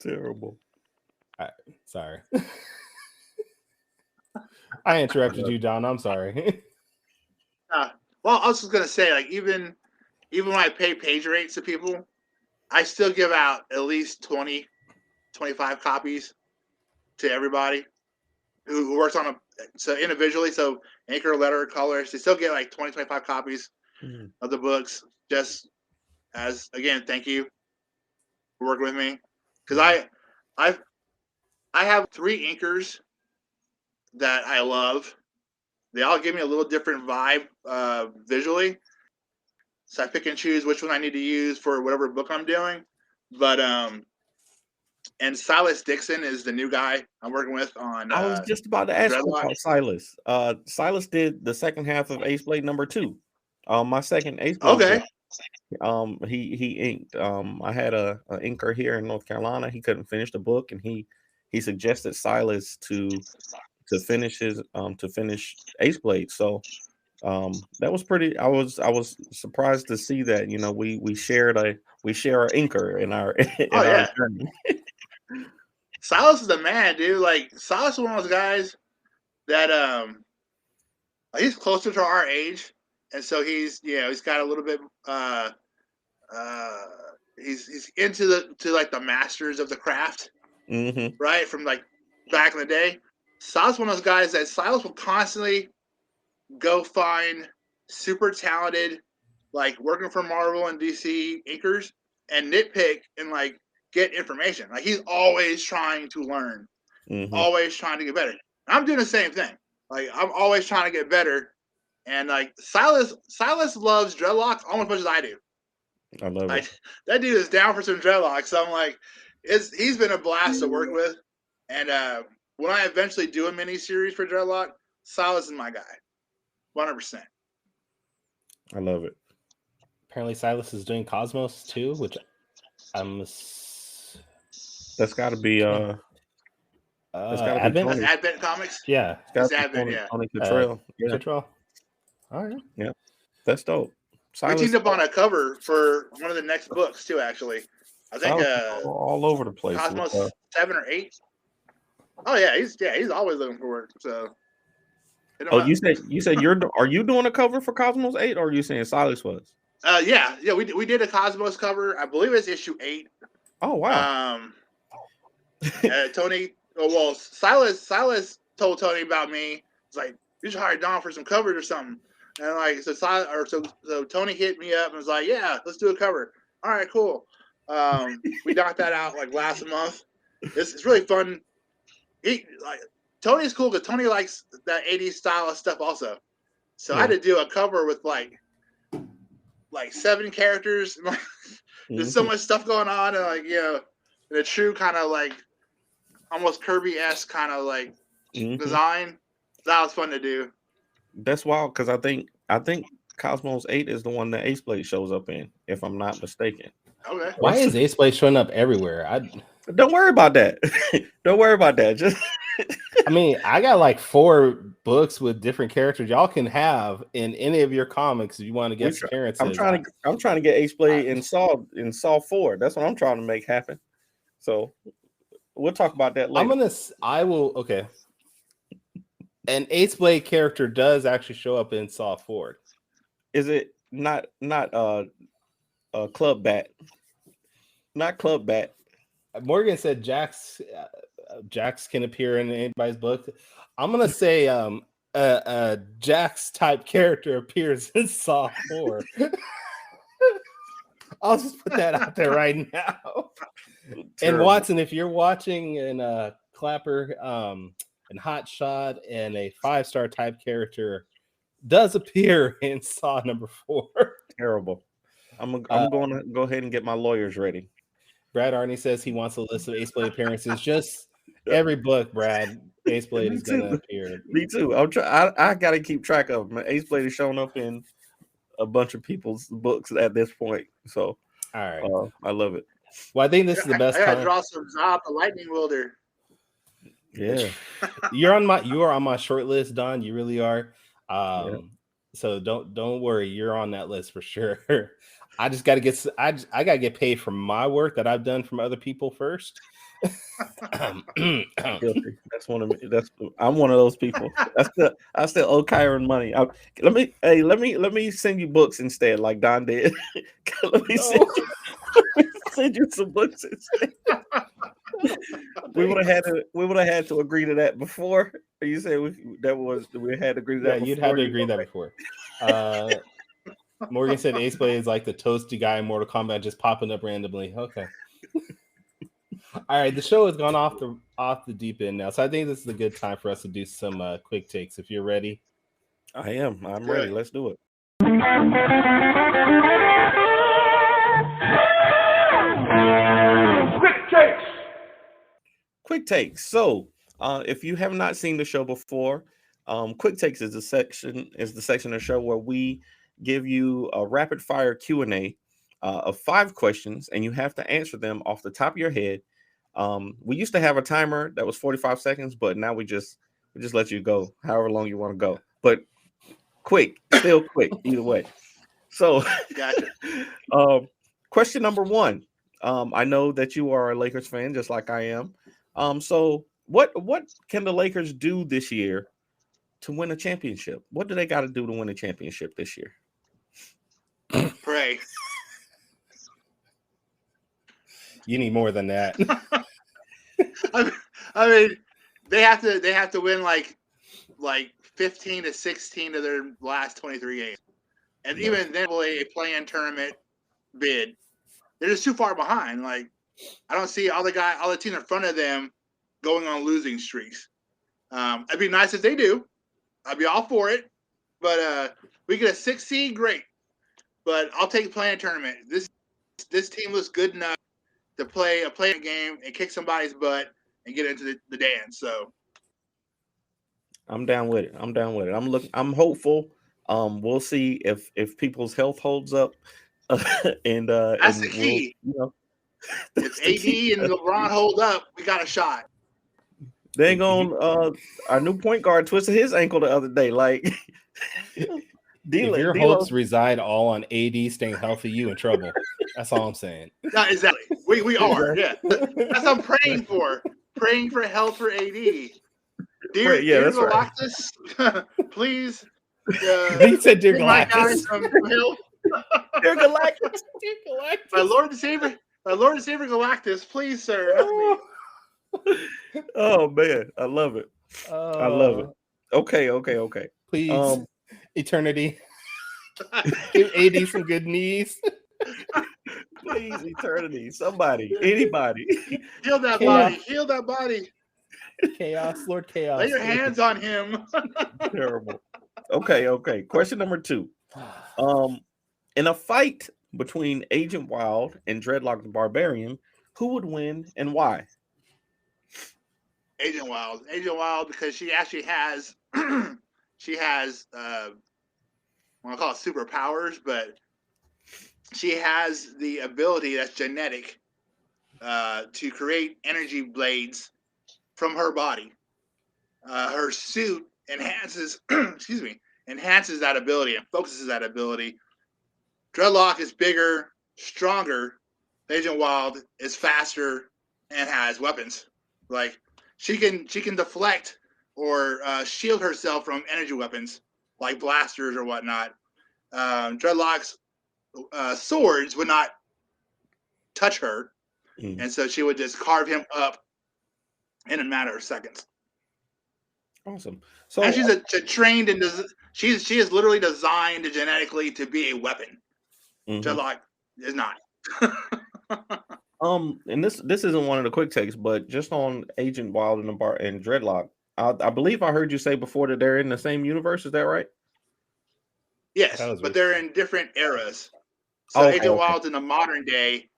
Speaker 2: Terrible.
Speaker 1: Sorry. I interrupted you, John. I'm sorry.
Speaker 4: well, I was just gonna say, like, even when I pay page rates to people, I still give out at least 20, 25 copies to everybody who works on so individually. So anchor, letter, colors, they still get like 20, 25 copies of the books, just as, again, thank you for working with me. Because I have 3 inkers that I love. They all give me a little different vibe visually. So I pick and choose which one I need to use for whatever book I'm doing. But and Silas Dixon is the new guy I'm working with on
Speaker 2: I was just about to ask you
Speaker 4: Dreadlock.
Speaker 2: about Silas. Silas did the second half of Ace Blade #2. My second Ace Blade
Speaker 4: Okay.
Speaker 2: book, he inked. I had a inker here in North Carolina. He couldn't finish the book, and he suggested Silas to finish Ace Blade. So that was pretty. I was surprised to see that we share our inker in our our journey.
Speaker 4: Silas is the man, dude. Like, Silas is one of those guys that he's closer to our age, and so he's got a little bit he's into the masters of the craft, right, from like back in the day. Silas is one of those guys that Silas will constantly go find super talented, like, working for Marvel and DC inkers, and nitpick and like get information. Like, he's always trying to learn, always trying to get better. I'm doing the same thing. Like, I'm always trying to get better, and like Silas loves dreadlocks almost as much as I do.
Speaker 2: I love it.
Speaker 4: That dude is down for some dreadlocks. So I'm like, he's been a blast to work with, and when I eventually do a mini series for Dreadlock, Silas is my guy, 100%.
Speaker 2: I love it.
Speaker 1: Apparently, Silas is doing Cosmos too, which
Speaker 2: that's got to be
Speaker 1: Advent?
Speaker 4: Advent Comics.
Speaker 1: Yeah,
Speaker 4: it's Advent.
Speaker 2: Tony Cottrell.
Speaker 1: All right.
Speaker 2: Yeah, that's dope.
Speaker 4: Silas, we teamed up on a cover for one of the next books too. Actually, I think
Speaker 2: all over the place.
Speaker 4: Cosmos 7 or 8. Oh yeah, he's always looking for work. So.
Speaker 2: Oh, you said are you doing a cover for Cosmos 8, or are you saying Silas was?
Speaker 4: Yeah, we did a Cosmos cover. I believe it's issue 8.
Speaker 2: Oh wow.
Speaker 4: Tony. Well, Silas told Tony about me. It's like, you should hire Don for some covers or something. And like, so Tony hit me up and was like, yeah, let's do a cover. All right, cool. We knocked that out like last month. It's really fun. Tony's cool because Tony likes that 80s style of stuff also. So I had to do a cover with like 7 characters. There's so much stuff going on, and like, in a true kind of like almost Kirby-esque kind of like design. That was fun to do.
Speaker 2: That's wild, because I think Cosmos 8 is the one that Ace Blade shows up in, if I'm not mistaken.
Speaker 4: Okay.
Speaker 1: Why is Ace Blade showing up everywhere?
Speaker 2: Don't worry about that. Don't worry about that. Just
Speaker 1: I mean, I got like 4 books with different characters y'all can have in any of your comics if you want to get appearances.
Speaker 2: I'm trying to get Ace Blade in Saw 4. That's what I'm trying to make happen. So we'll talk about that later.
Speaker 1: Okay. An Ace Blade character does actually show up in Saw 4.
Speaker 2: Is it not Club Bat? Not Club Bat.
Speaker 1: Morgan said Jax can appear in anybody's book. I'm gonna say a Jax type character appears in Saw 4. I'll just put that out there right now. And Watson, if you're watching in Clapper and Hot Shot and a 5-star type character does appear in Saw number 4.
Speaker 2: Terrible. I'm going to go ahead and get my lawyers ready.
Speaker 1: Brad Arney says he wants a list of Ace Blade appearances. Just every book, Brad, Ace Blade is going to appear.
Speaker 2: Me too. I got to keep track of them. Ace Blade is showing up in a bunch of people's books at this point. So,
Speaker 1: all right.
Speaker 2: I love it.
Speaker 1: Well, I think this is the best
Speaker 4: I
Speaker 1: time.
Speaker 4: gotta draw some Zob, the lightning wielder.
Speaker 2: Yeah.
Speaker 1: You are on my short list, Don. You really are. So don't worry. You're on that list for sure. I just got to get. I got to get paid for my work that I've done from other people first.
Speaker 2: That's one of me. I'm one of those people. I still owe Kyrun money. Let me send you books instead, like Don did. Let me send you some books instead. we would have had to agree to that before. You say we had to agree to that.
Speaker 1: Yeah, you'd have to agree that before. Morgan said Ace Blade is like the toasty guy in Mortal Kombat, just popping up randomly. Okay. All right, the show has gone off the deep end now, so I think this is a good time for us to do some quick takes. If you're ready,
Speaker 2: I am. I'm ready. Let's do it. Quick takes. So, if you have not seen the show before, Quick Takes is the section of the show where we give you a rapid fire Q&A of 5 questions, and you have to answer them off the top of your head. We used to have a timer that was 45 seconds, but now we just let you go however long you want to go. But still quick, either way. So, gotcha. Question number 1. I know that you are a Lakers fan, just like I am. So what can the Lakers do this year to win a championship? What do they got to do to win a championship this year?
Speaker 4: Pray.
Speaker 1: You need more than that.
Speaker 4: I mean, they have to win like 15 to 16 of their last 23 games, and even then, a play-in tournament bid. They're just too far behind. Like, I don't see all the teams in front of them going on losing streaks. It'd be nice if they do. I'd be all for it. But we get a 6 seed, great. But I'll take the play-in tournament. This team looks good enough to play a play-in game and kick somebody's butt and get into the dance. So
Speaker 2: I'm down with it. I'm hopeful. We'll see if people's health holds up. And
Speaker 4: that's the key. If AD and LeBron hold up, we got a shot.
Speaker 2: They ain't gonna our new point guard twisted his ankle the other day. Like,
Speaker 1: if your hopes reside all on AD staying healthy, you in trouble. That's all I'm saying.
Speaker 4: No, exactly. We are. Yeah. That's what I'm praying for. Praying for health for AD. Dear Galactus, right. Please.
Speaker 1: He said Dear Galactus.
Speaker 2: Dear Galactus.
Speaker 4: My Lord and Savior Galactus, please, sir, help me.
Speaker 2: Oh man, I love it. I love it. Okay.
Speaker 1: Please, Eternity. Give AD some good knees.
Speaker 2: Please, Eternity. Somebody, anybody.
Speaker 4: Heal that body. Heal that body.
Speaker 1: Chaos, Lord Chaos.
Speaker 4: Lay your hands on him.
Speaker 2: Terrible. Okay. Question number 2. In a fight between Agent Wild and Dreadlock and Barbarian, who would win and why?
Speaker 4: Agent Wild because she actually has I want to call it superpowers, but she has the ability that's genetic to create energy blades from her body. Her suit enhances that ability and focuses that ability. Dreadlock is bigger, stronger. Agent Wild is faster and has weapons. Like, she can deflect or shield herself from energy weapons like blasters or whatnot. Dreadlock's swords would not touch her, and so she would just carve him up in a matter of seconds.
Speaker 2: Awesome. So
Speaker 4: and she's trained and she is literally designed genetically to be a weapon. Dreadlock is not.
Speaker 2: And this isn't one of the quick takes, but just on Agent Wild and Dreadlock, I believe I heard you say before that they're in the same universe. Is that right?
Speaker 4: Yes, but they're in different eras. So Agent Wild's in the modern day,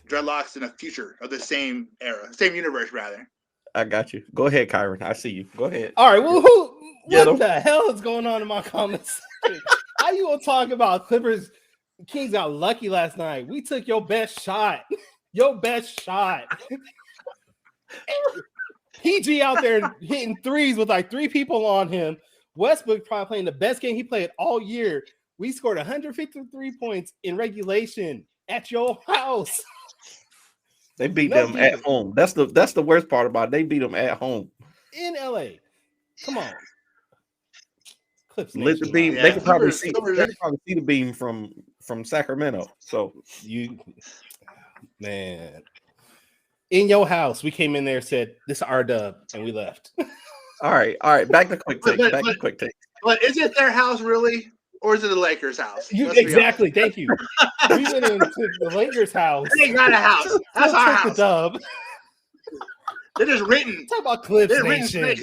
Speaker 4: Dreadlock's in the future of the same era, same universe rather.
Speaker 2: I got you. Go ahead, Kyrun. I see you. Go ahead.
Speaker 1: All right. Well, what the hell is going on in my comments? How you gonna talk about Clippers? Kings got lucky last night. We took your best shot. Your best shot. PG out there hitting threes with like 3 people on him. Westbrook probably playing the best game he played all year. We scored 153 points in regulation at your house.
Speaker 2: They beat them at home. That's the worst part about it. They beat them at home
Speaker 1: in LA. Come on.
Speaker 2: Clips lit the beam. They could probably see the beam from Sacramento. So
Speaker 1: man, in your house, we came in there, said this is our dub, and we left.
Speaker 2: All right. Back to quick take.
Speaker 4: But is it their house really, or is it the Lakers' house?
Speaker 1: Exactly. Thank you. We went into the Lakers' house.
Speaker 4: They got a house. That's our house.
Speaker 1: The dub.
Speaker 4: They're just written.
Speaker 1: Talk about Clips Nation.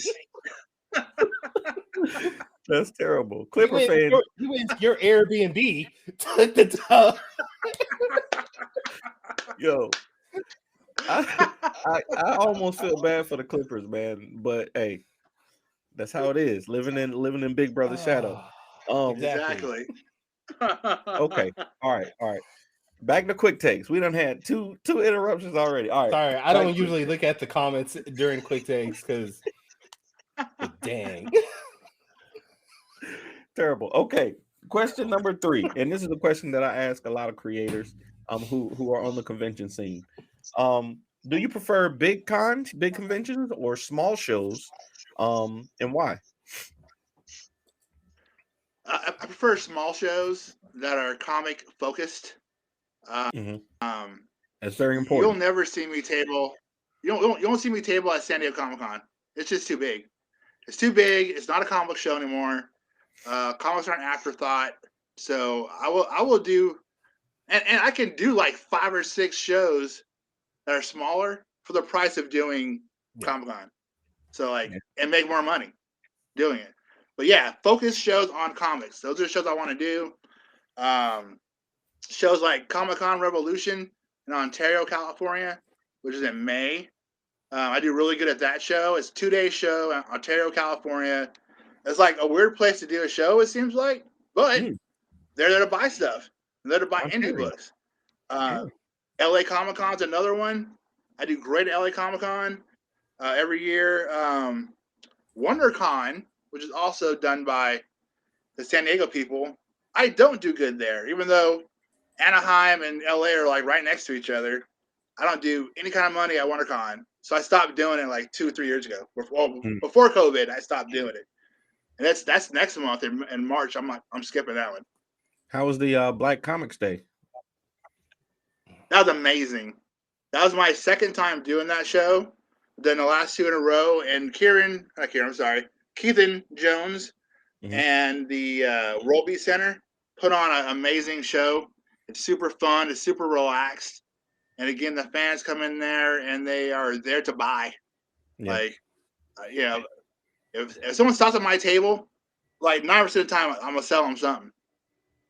Speaker 2: That's terrible. Clipper fan.
Speaker 1: You went your Airbnb, took the dub.
Speaker 2: Yo, I almost feel bad for the Clippers, man. But hey, that's how it is. Living in Big Brother's shadow.
Speaker 4: Exactly.
Speaker 2: Okay. All right. Back to quick takes. We done had two interruptions already. All right.
Speaker 1: Sorry, I don't usually look at the comments during quick takes because dang.
Speaker 2: Terrible. Okay. Question number 3. And this is a question that I ask a lot of creators who are on the convention scene. Do you prefer big conventions or small shows? And why?
Speaker 4: I prefer small shows that are comic focused.
Speaker 2: That's very important.
Speaker 4: You'll never see me table. You won't see me table at San Diego Comic-Con. It's just too big. It's too big. It's not a comic book show anymore. Comics are an afterthought. So I will do, and I can do like 5 or 6 shows that are smaller for the price of doing Comic-Con. So and make more money doing it. But yeah, focus shows on comics. Those are the shows I want to do. Shows like Comic-Con Revolution in Ontario, California, which is in May. I do really good at that show. It's a 2-day show in Ontario, California. It's like a weird place to do a show, it seems like, but they're there to buy stuff. They're there to buy indie books. LA Comic-Con is another one. I do great at LA Comic-Con every year. WonderCon, which is also done by the San Diego people, I don't do good there, even though Anaheim and LA are like right next to each other. I don't do any kind of money at WonderCon. So I stopped doing it like 2 or 3 years ago. Before COVID, I stopped doing it. And that's next month in March. I'm skipping that one.
Speaker 2: How was the Black Comics Day?
Speaker 4: That was amazing. That was my second time doing that show. Done the last 2 in a row. And Keithan Jones and the Rolby Center put on an amazing show. It's super fun. It's super relaxed. And again, the fans come in there and they are there to buy. Yeah. If someone stops at my table, like 9% of the time, I'm gonna sell them something.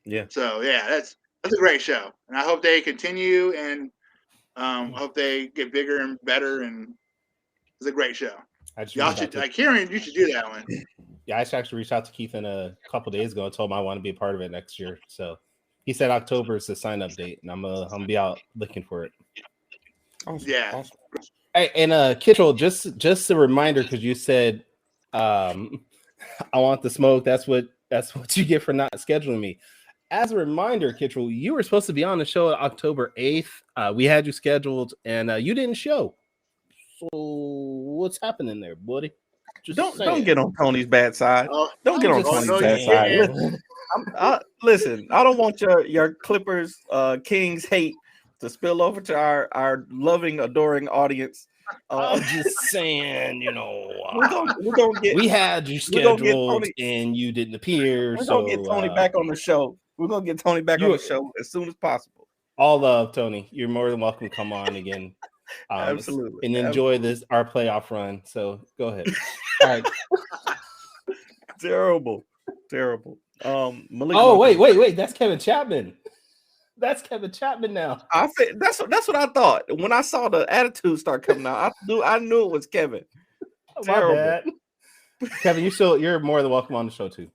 Speaker 2: Yeah.
Speaker 4: So yeah, that's a great show, and I hope they continue, and hope they get bigger and better. And it's a great show. Y'all should, Kyrun, you should do that one.
Speaker 1: Yeah, I actually reached out to Keithan a couple days ago and told him I want to be a part of it next year. So he said October is the sign-up date, and I'm gonna be out looking for it.
Speaker 2: Awesome.
Speaker 4: Yeah.
Speaker 2: Awesome.
Speaker 1: Hey, and Kitchell, just a reminder, because you said I want the smoke. That's what you get for not scheduling me. As a reminder, Kitchell, you were supposed to be on the show October 8th. We had you scheduled, and you didn't show. So what's happening there, buddy?
Speaker 2: Don't get on Tony's bad side. Don't get on Tony's bad side. Listen, I don't want your Clippers Kings hate to spill over to our loving, adoring audience.
Speaker 1: I'm just saying,
Speaker 2: we
Speaker 1: had you scheduled and you didn't appear.
Speaker 2: We're gonna get Tony back on the show. We're gonna get Tony back on the show as soon as possible.
Speaker 1: All love, Tony. You're more than welcome to come on again.
Speaker 2: Absolutely.
Speaker 1: And enjoy our playoff run. So go ahead. All right.
Speaker 2: Terrible. Malik
Speaker 1: wait. That's Kevin Chapman. That's Kevin Chapman now.
Speaker 2: That's what I thought. When I saw the attitude start coming out, I knew it was Kevin.
Speaker 1: Terrible. My bad. Kevin, you're more than welcome on the show too.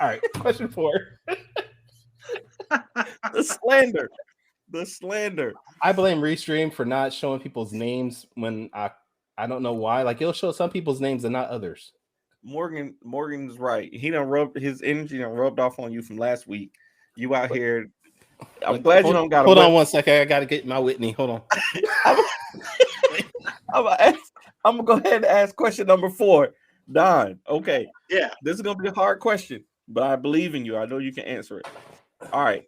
Speaker 1: All right, question 4.
Speaker 2: The slander.
Speaker 1: I blame Restream for not showing people's names when I don't know why. Like, it'll show some people's names and not others.
Speaker 2: Morgan's right. He done rubbed his energy and rubbed off on you from last week. You out here. I'm glad you don't got.
Speaker 1: Hold on one second. I got to get my Whitney. Hold on.
Speaker 2: I'm gonna go ahead and ask question number 4. Don. Okay.
Speaker 4: Yeah.
Speaker 2: This is gonna be a hard question, but I believe in you. I know you can answer it. All right.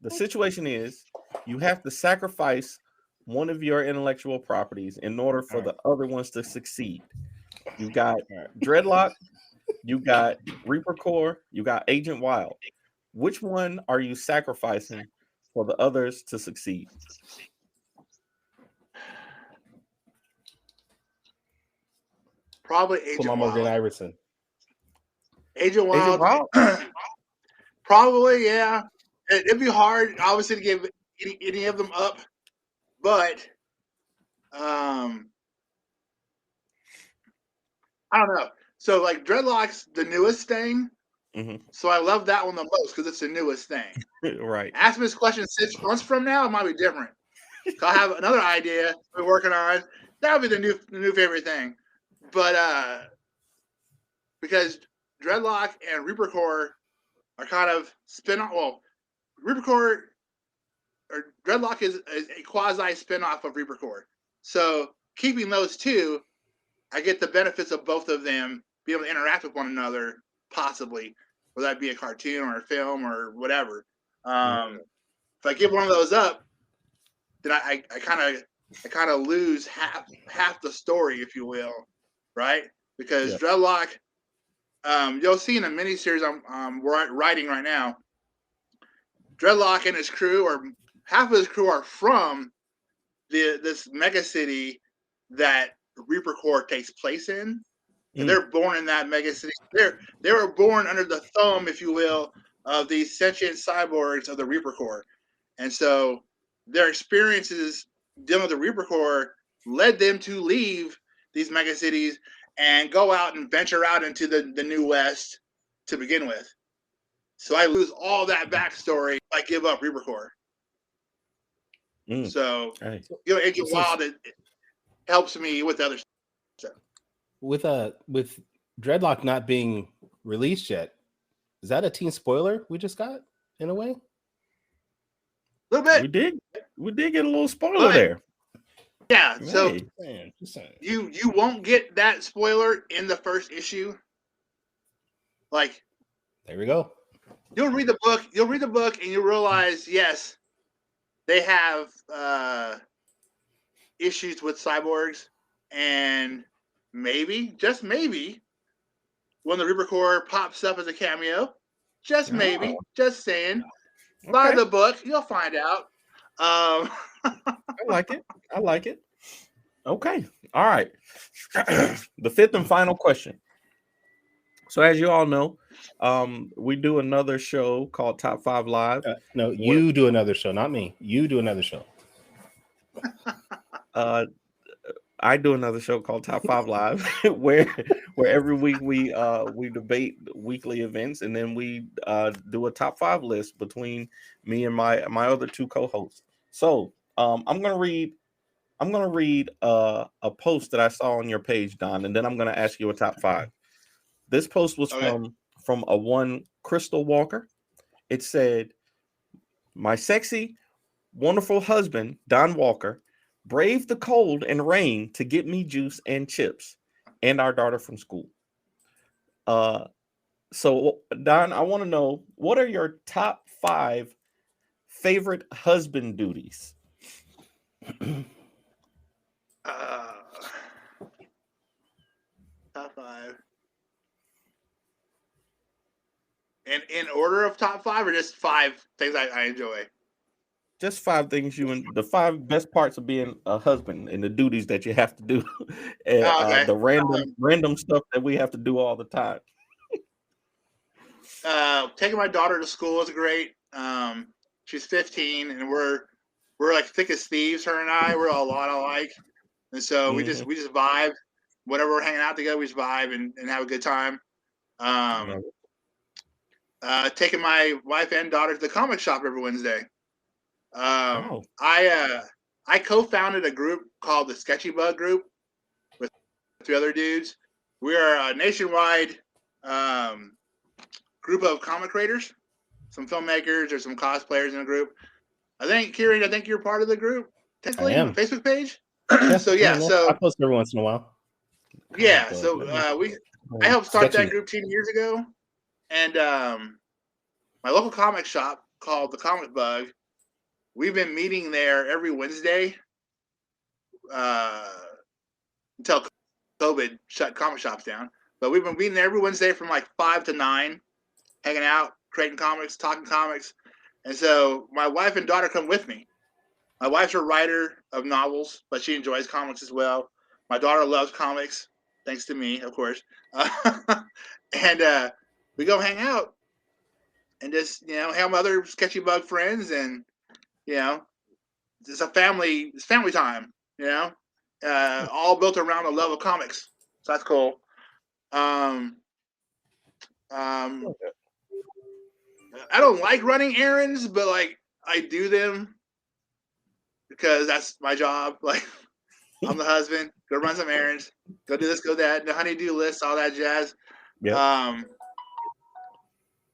Speaker 2: The situation is you have to sacrifice one of your intellectual properties in order for the other ones to succeed. You got Dreadlock, you got Reaper Core, you got Agent Wild. Which one are you sacrificing for the others to succeed?
Speaker 4: Probably Agent Wild.
Speaker 1: Iverson.
Speaker 4: Agent Wild. Probably, yeah. It'd be hard, obviously, to give any of them up, but I don't know. So, like, Dreadlock's the newest thing, so I love that one the most because it's the newest thing.
Speaker 2: Right.
Speaker 4: Ask me this question 6 months from now, it might be different. So I have another idea we're working on. That would be the new favorite thing, but because Dreadlock and Reaper Core are kind of spin-off. Well, Reaper Core or Dreadlock is a quasi spin-off of Reaper Core. So keeping those two, I get the benefits of both of them being able to interact with one another, possibly, whether that be a cartoon or a film or whatever. If I give one of those up, then I kind of lose half the story, if you will, right? Because Dreadlock, you'll see in a miniseries I'm writing right now. Dreadlock and his crew, or half of his crew, are from this mega city that Reaper Core takes place in. And they're born in that mega city. They were born under the thumb, if you will, of these sentient cyborgs of the Reaper Core. And so their experiences dealing with the Reaper Core led them to leave these mega cities and go out and venture out into the New West to begin with. So I lose all that backstory. I give up Reaper Core. So, Agent Wild, it helps me with the other stuff.
Speaker 1: With Dreadlock not being released yet, is that a teen spoiler we just got in a way?
Speaker 4: A little bit.
Speaker 2: We did get a little spoiler there.
Speaker 4: Yeah. So you won't get that spoiler in the first issue. Like,
Speaker 1: there we go.
Speaker 4: You'll read the book, and you realize, yes, they have issues with cyborgs, and maybe, just maybe, when the Reaper Core pops up as a cameo, just maybe, just saying, buy the book, you'll find out.
Speaker 2: I like it. Okay. All right. The 5th and final question. So as you all know, we do another show called Top 5 Live.
Speaker 1: No, you do another show, not me. You do another show.
Speaker 2: I do another show called Top 5 Live, where every week we debate weekly events, and then we do a top 5 list between me and my other 2 co-hosts. So I'm gonna read a post that I saw on your page, Don, and then I'm gonna ask you a top 5. This post was from a one Crystal Walker. It said, "My sexy, wonderful husband, Don Walker, braved the cold and rain to get me juice and chips. and our daughter from school. So Don, I want to know, what are your top 5 favorite husband duties?
Speaker 4: Top 5. And in order of top 5, or just 5 things I enjoy?
Speaker 2: Just 5 things the 5 best parts of being a husband and the duties that you have to do.
Speaker 4: Okay.
Speaker 2: The random stuff that we have to do all the time.
Speaker 4: Taking my daughter to school is great. She's 15, and we're like thick as thieves. Her and I, we're a lot alike, and so we just vibe. Whenever we're hanging out together, we just vibe and have a good time. Taking my wife and daughter to the comic shop every Wednesday. I co-founded a group called the Sketchy Bug Group with 3 other dudes. We are a nationwide group of comic creators, some filmmakers, there's some cosplayers in the group. I think, Kyrun, you're part of the group, technically, on the Facebook page. So
Speaker 1: I post every once in a while.
Speaker 4: Yeah, so I helped start that group 10 years ago, and my local comic shop called the Comic Bug, we've been meeting there every Wednesday until COVID shut comic shops down. But we've been meeting there every Wednesday from like 5 to 9, hanging out, creating comics, talking comics. And so my wife and daughter come with me. My wife's a writer of novels, but she enjoys comics as well. My daughter loves comics, thanks to me, of course. And we go hang out and just, have other Sketchy Bug friends, and, it's family time, all built around the love of comics. So that's cool. I don't like running errands, but like I do them because that's my job. Like, I'm the husband. Go run some errands. Go do this. Go that. The honey-do list. All that jazz.
Speaker 2: Yeah.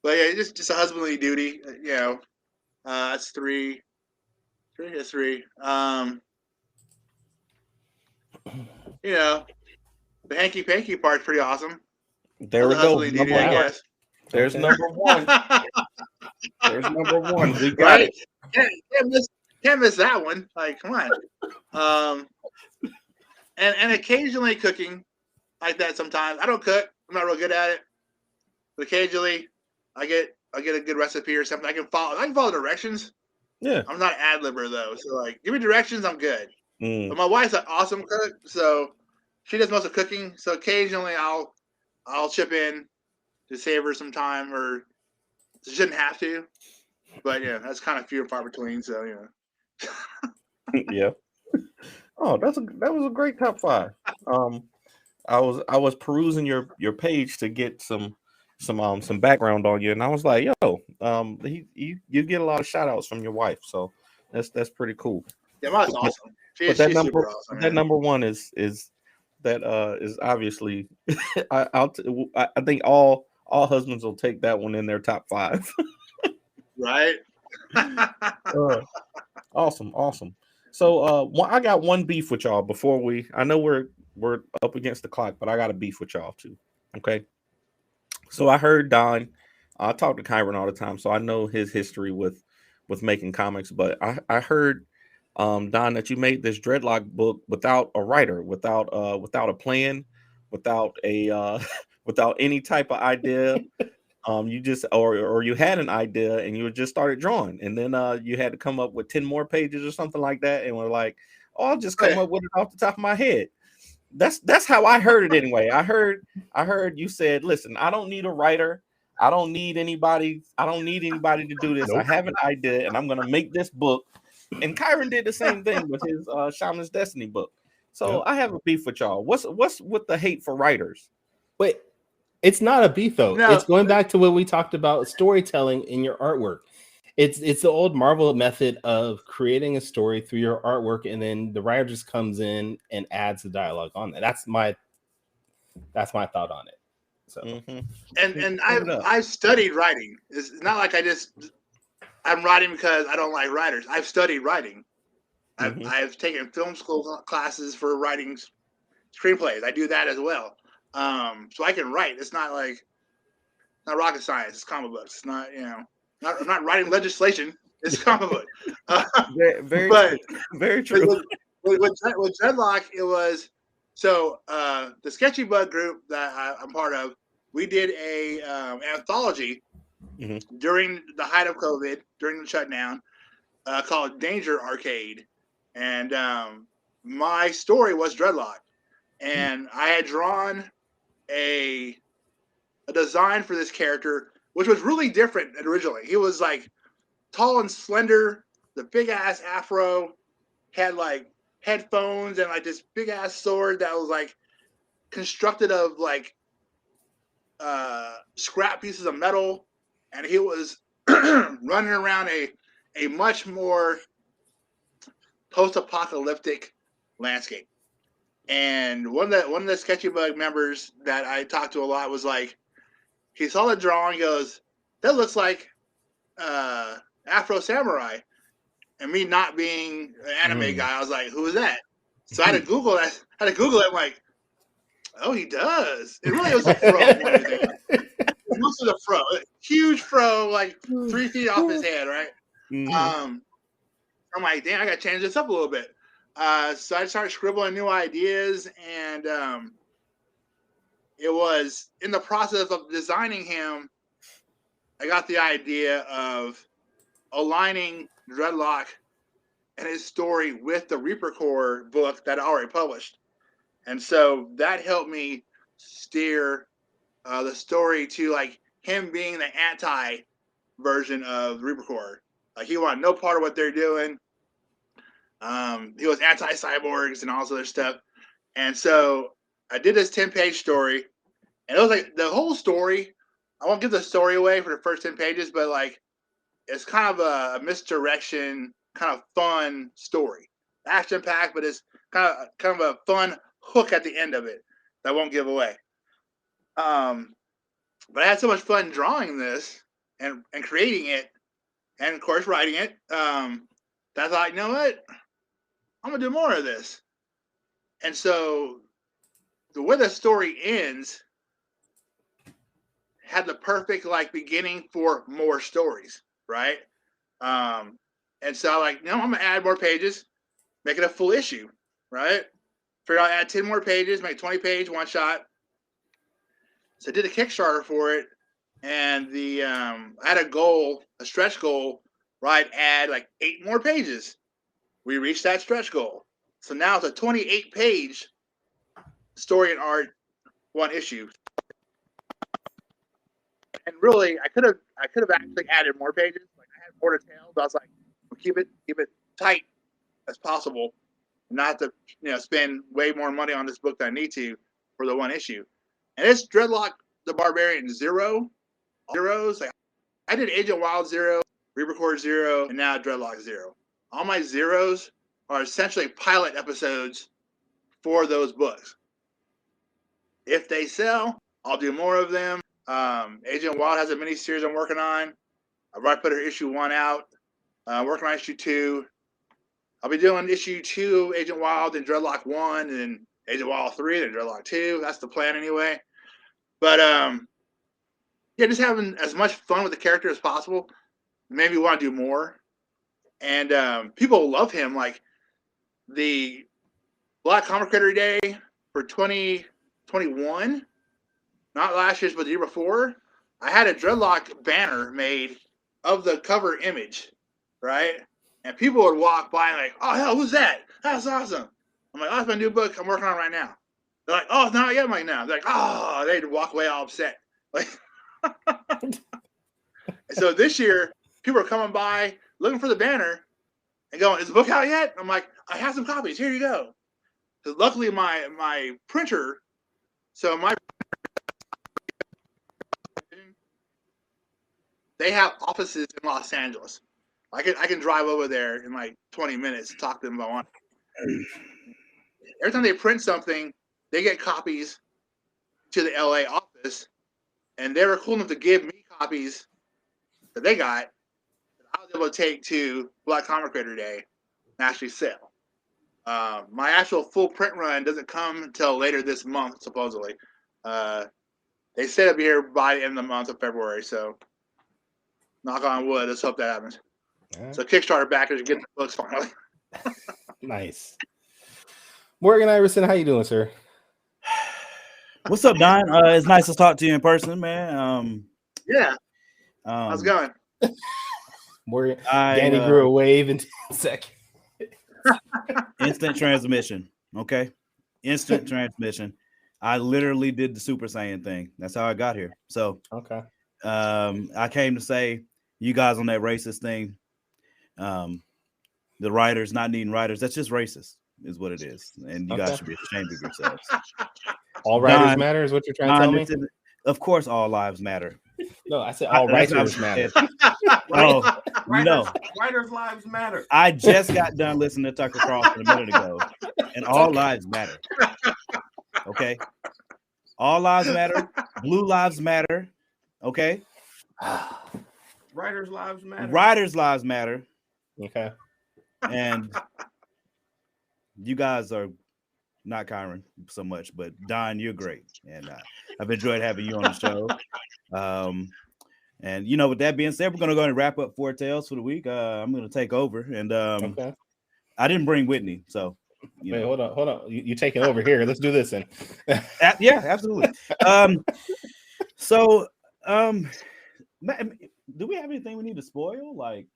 Speaker 4: But yeah, just a husbandly duty. That's 3. That's 3. The hanky-panky part's pretty awesome.
Speaker 2: There we go.
Speaker 4: Duty, I guess.
Speaker 2: There's number 1. There's number 1. We got
Speaker 4: right?
Speaker 2: it.
Speaker 4: Can't miss that one. Like, come on. And occasionally cooking like that sometimes. I don't cook. I'm not real good at it. But occasionally I get a good recipe or something. I can follow directions.
Speaker 2: Yeah.
Speaker 4: I'm not an ad-libber though. So like, give me directions, I'm good. But my wife's an awesome cook, so she does most of cooking. So occasionally I'll chip in to save her some time, or she shouldn't have to. But yeah, that's kind of few and far between. So
Speaker 2: Yeah. Oh, that was a great top 5. I was perusing your page to get some background on you, and I was like, yo, you get a lot of shout outs from your wife, so that's pretty cool.
Speaker 4: Yeah, that's awesome. She's super awesome.
Speaker 2: That number 1 is obviously I think all husbands will take that one in their top 5.
Speaker 4: Right.
Speaker 2: Awesome. So I got one beef with y'all before I know we're up against the clock, but I got a beef with y'all too. Okay. So I heard Don, I talk to Kyrun all the time, so I know his history with making comics, but I heard Don, that you made this Dreadlock book without a writer, without a plan, without any type of idea. You just or you had an idea and you just started drawing, and then you had to come up with 10 more pages or something like that, and we're like, oh, I'll just come up with it off the top of my head. That's how I heard it anyway. I heard you said, listen, I don't need a writer. I don't need anybody to do this. Nope. I have an idea and I'm gonna make this book. And Kyrun did the same thing with his Shaman's Destiny book. So I have a beef with y'all. What's with the hate for writers?
Speaker 1: Wait, it's not a beef though. No. It's going back to what we talked about, storytelling in your artwork. It's the old Marvel method of creating a story through your artwork, and then the writer just comes in and adds the dialogue on it. That's my thought on it. So
Speaker 4: and I've studied writing. It's not like I'm writing because I don't like writers. I've studied writing. I've taken film school classes for writing screenplays. I do that as well. So I can write. It's not like not rocket science. It's comic books. It's not, I'm not writing legislation. It's comic book.
Speaker 2: Very
Speaker 4: but,
Speaker 2: true. Very true.
Speaker 4: With Dreadlock, it was so the Sketchy Bug group that I'm part of. We did a anthology during the height of COVID, during the shutdown, called Danger Arcade, and my story was Dreadlock, and I had drawn a design for this character, which was really different than originally. He was like tall and slender, the big ass afro, had like headphones and like this big ass sword that was like constructed of like scrap pieces of metal, and he was running around a much more post-apocalyptic landscape. And one of the Sketchy Bug members that I talked to a lot was like, he saw the drawing, goes, that looks like Afro Samurai. And me not being an anime guy, I was like, who is that? So I had to Google that. I'm like, oh, he does. It really was a fro. It was mostly a fro. A huge fro, like 3 feet off his head, right? I'm like, damn, I got to change this up a little bit. So I started scribbling new ideas, and it was in the process of designing him, I got the idea of aligning Dreadlock and his story with the Reaper Corps book that I already published. And so that helped me steer the story to like him being the anti version of Reaper Corps. Like he wanted no part of what they're doing. He was anti-cyborgs and all this other stuff. And so I did this 10-page story, and it was like the whole story. I won't give the story away for the first 10 pages, but like it's kind of a misdirection, kind of fun story. Action packed, but it's kind of a fun hook at the end of it that I won't give away. But I had so much fun drawing this and creating it, and of course writing it. That I thought, you know what? I'm gonna do more of this. And so the way the story ends had the perfect like beginning for more stories, right? And so I'm like, no, I'm gonna add more pages, make it a full issue, right? Figure out add 10 more pages, make a 20-page one shot. So I did a Kickstarter for it, and I had a stretch goal, right? Add like 8 more pages. We reached that stretch goal. So now it's a 28-page story and art, one issue. And really, I could have actually added more pages. Like I had more to tell, but I was like, well, keep it tight as possible, not to spend way more money on this book than I need to for the one issue. And it's Dreadlock the Barbarian zeros. Like I did Agent Wild 0, Reaper Corps 0, and now Dreadlock 0. All my zeros are essentially pilot episodes for those books. If they sell, I'll do more of them. Agent Wild has a mini series I'm working on. I've already put issue 1 out. Working on issue 2. I'll be doing issue 2, Agent Wild, then Dreadlock 1, and then Agent Wild 3, then Dreadlock 2. That's the plan anyway. But yeah, just having as much fun with the character as possible. Maybe want to do more. And people love him. Like the Black Comic Creator Day for 2021, not last year's, but the year before, I had a Dreadlock banner made of the cover image, right? And people would walk by and like, oh, hell, who's that? That's awesome. I'm like, oh, it's my new book I'm working on right now. They're like, oh, it's not yet. I'm like, no. They're like, oh, they'd walk away all upset. Like, so this year, people are coming by looking for the banner and going, is the book out yet? I'm like, I have some copies. Here you go. So luckily, my printer, they have offices in Los Angeles. I can drive over there in like 20 minutes, talk to them if I want. Every time they print something, they get copies to the LA office, and they were cool enough to give me copies that they got that I was able to take to Black Comic Creator Day and actually sell. My actual full print run doesn't come until later this month, supposedly. They said it'll be here by the end of the month of February, so knock on wood. Let's hope that happens. Right. So Kickstarter backers get the books finally.
Speaker 1: Nice. Morgan Iverson, how you doing, sir?
Speaker 5: What's up, Don? It's nice to talk to you in person, man.
Speaker 4: Yeah. How's it going?
Speaker 1: Morgan, Danny grew a wave in 10 seconds.
Speaker 5: Instant transmission. Okay. Instant transmission. I literally did the Super Saiyan thing. That's how I got here. So
Speaker 1: okay.
Speaker 5: I came to say, you guys on that racist thing, the writers not needing writers, that's just racist, is what it is. And you guys should be ashamed of yourselves.
Speaker 1: All writers matter is what you're trying to tell me?
Speaker 5: Of course, all lives matter.
Speaker 1: No, I said all writers matter.
Speaker 5: Oh, no.
Speaker 2: Writers' lives matter.
Speaker 5: I just got done listening to Tucker Carlson a minute ago, and all lives matter. Okay? All lives matter. Blue lives matter. Okay?
Speaker 2: Writers' lives matter.
Speaker 5: Writers' lives matter.
Speaker 1: Okay.
Speaker 5: And you guys are not Kyrun so much, but Don, you're great. And I've enjoyed having you on the show. And, you know, with that being said, we're going to go and wrap up Four Tales for the week. I'm going to take over. And
Speaker 1: okay.
Speaker 5: I didn't bring Whitney, so.
Speaker 1: Wait, hold on. You're taking over here. Let's do this then.
Speaker 5: Yeah, absolutely. So, do we have anything we need to spoil? Like,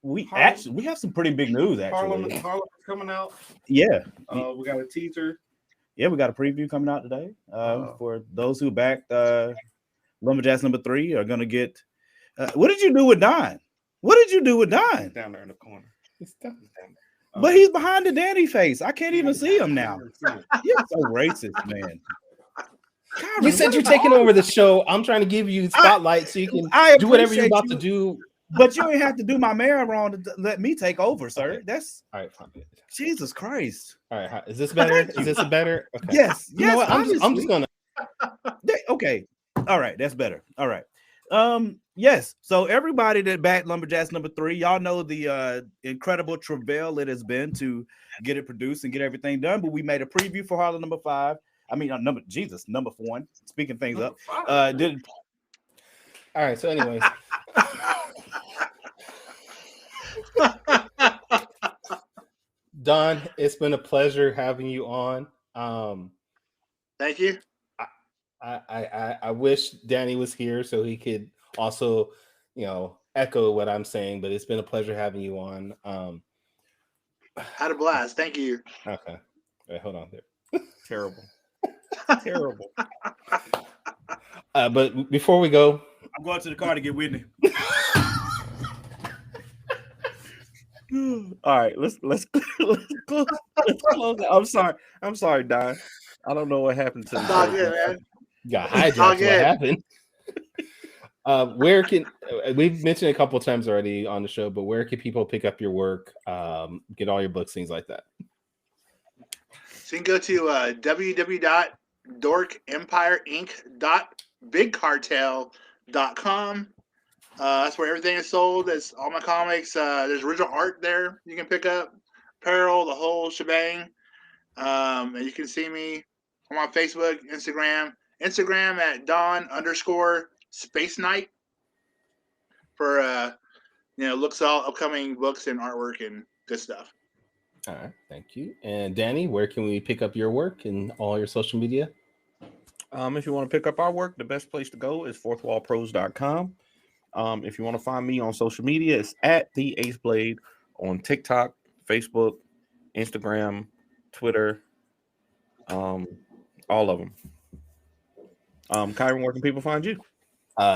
Speaker 5: we have some pretty big news, actually.
Speaker 2: Harlem's coming out.
Speaker 5: Yeah.
Speaker 2: We got a teaser.
Speaker 5: Yeah, we got a preview coming out today. For those who backed Lumberjacks number 3 are gonna get. What did you do with Don? What did you do with Don?
Speaker 2: Down there in the corner.
Speaker 1: He's down.
Speaker 5: But he's behind the Danny face. I can't even see him now. You're so racist, man.
Speaker 1: You said you're taking over the show. I'm trying to give you spotlight so you can do whatever you're about to do.
Speaker 5: But you ain't have to do my mayor wrong to let me take over, sir. Okay. That's
Speaker 1: all right. Fine.
Speaker 5: Jesus Christ.
Speaker 1: All right. Is this better? Is this a better? Okay.
Speaker 5: Yes.
Speaker 1: You know what? I'm just gonna.
Speaker 5: Okay. All right. That's better. All right. Yes. So everybody that backed Lumberjacks number 3, y'all know the incredible travail it has been to get it produced and get everything done. But we made a preview for Harlem number 5. I mean, number 1. Speaking things up. All
Speaker 1: right. So, anyways. Don, it's been a pleasure having you on.
Speaker 4: Thank you.
Speaker 1: I wish Danny was here so he could also, echo what I'm saying, but it's been a pleasure having you on.
Speaker 4: Had a blast. Thank you.
Speaker 1: Okay. Wait, hold on there.
Speaker 2: Terrible.
Speaker 1: But before we go,
Speaker 5: I'm going to the car to get Whitney.
Speaker 2: All right, let's close it. I'm sorry, Don. I don't know what happened to
Speaker 4: the man.
Speaker 1: You got hijacked. What happened? Where can we've mentioned a couple of times already on the show, but where can people pick up your work, get all your books, things like that?
Speaker 4: So you can go to www.dorkempireinc.bigcartel.com. That's where everything is sold. That's all my comics. There's original art there you can pick up, apparel, the whole shebang. And you can see me. I'm on Facebook, Instagram at Don_Space Night for looks all upcoming books and artwork and good stuff.
Speaker 1: All right, thank you. And Danny, where can we pick up your work and all your social media?
Speaker 2: If you want to pick up our work, the best place to go is fourthwallpros.com. If you want to find me on social media, it's at the Ace Blade on TikTok, Facebook, Instagram, Twitter, all of them. Kyrun, where can people find you?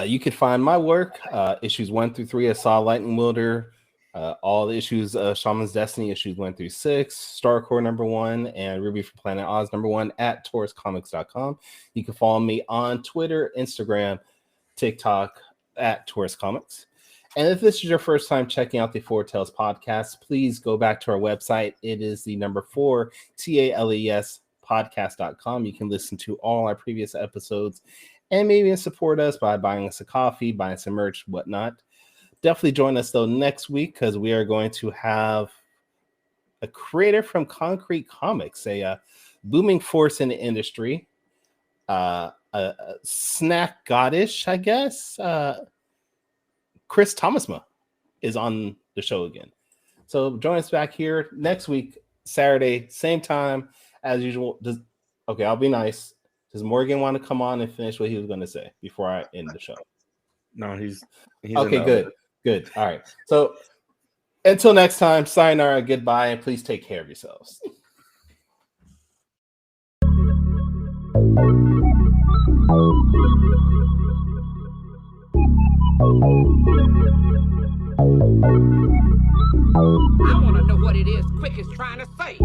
Speaker 1: You can find my work, issues 1 through 3 of Saw Lightning Wielder, all the issues of Shaman's Destiny, issues 1 through 6, StarCore number 1, and Ruby from Planet Oz number 1 at tauruscomics.com. You can follow me on Twitter, Instagram, TikTok at Taurus Comics. And if this is your first time checking out the Four Tales podcast, please go back to our website. It is the number 4 TALES podcast.com. You can listen to all our previous episodes and maybe support us by buying us a coffee, buying some merch, whatnot. Definitely join us though next week because we are going to have a creator from Concrete Comics, a booming force in the industry, a snack goddess, I guess. Chris Thomasma is on the show again. So join us back here next week, Saturday, same time as usual. Okay, I'll be nice. Does Morgan want to come on and finish what he was going to say before I end the show?
Speaker 2: No, he's
Speaker 1: okay. Good. All right. So until next time, sayonara, goodbye, and please take care of yourselves.
Speaker 6: I want to know what it is Quick is trying to say.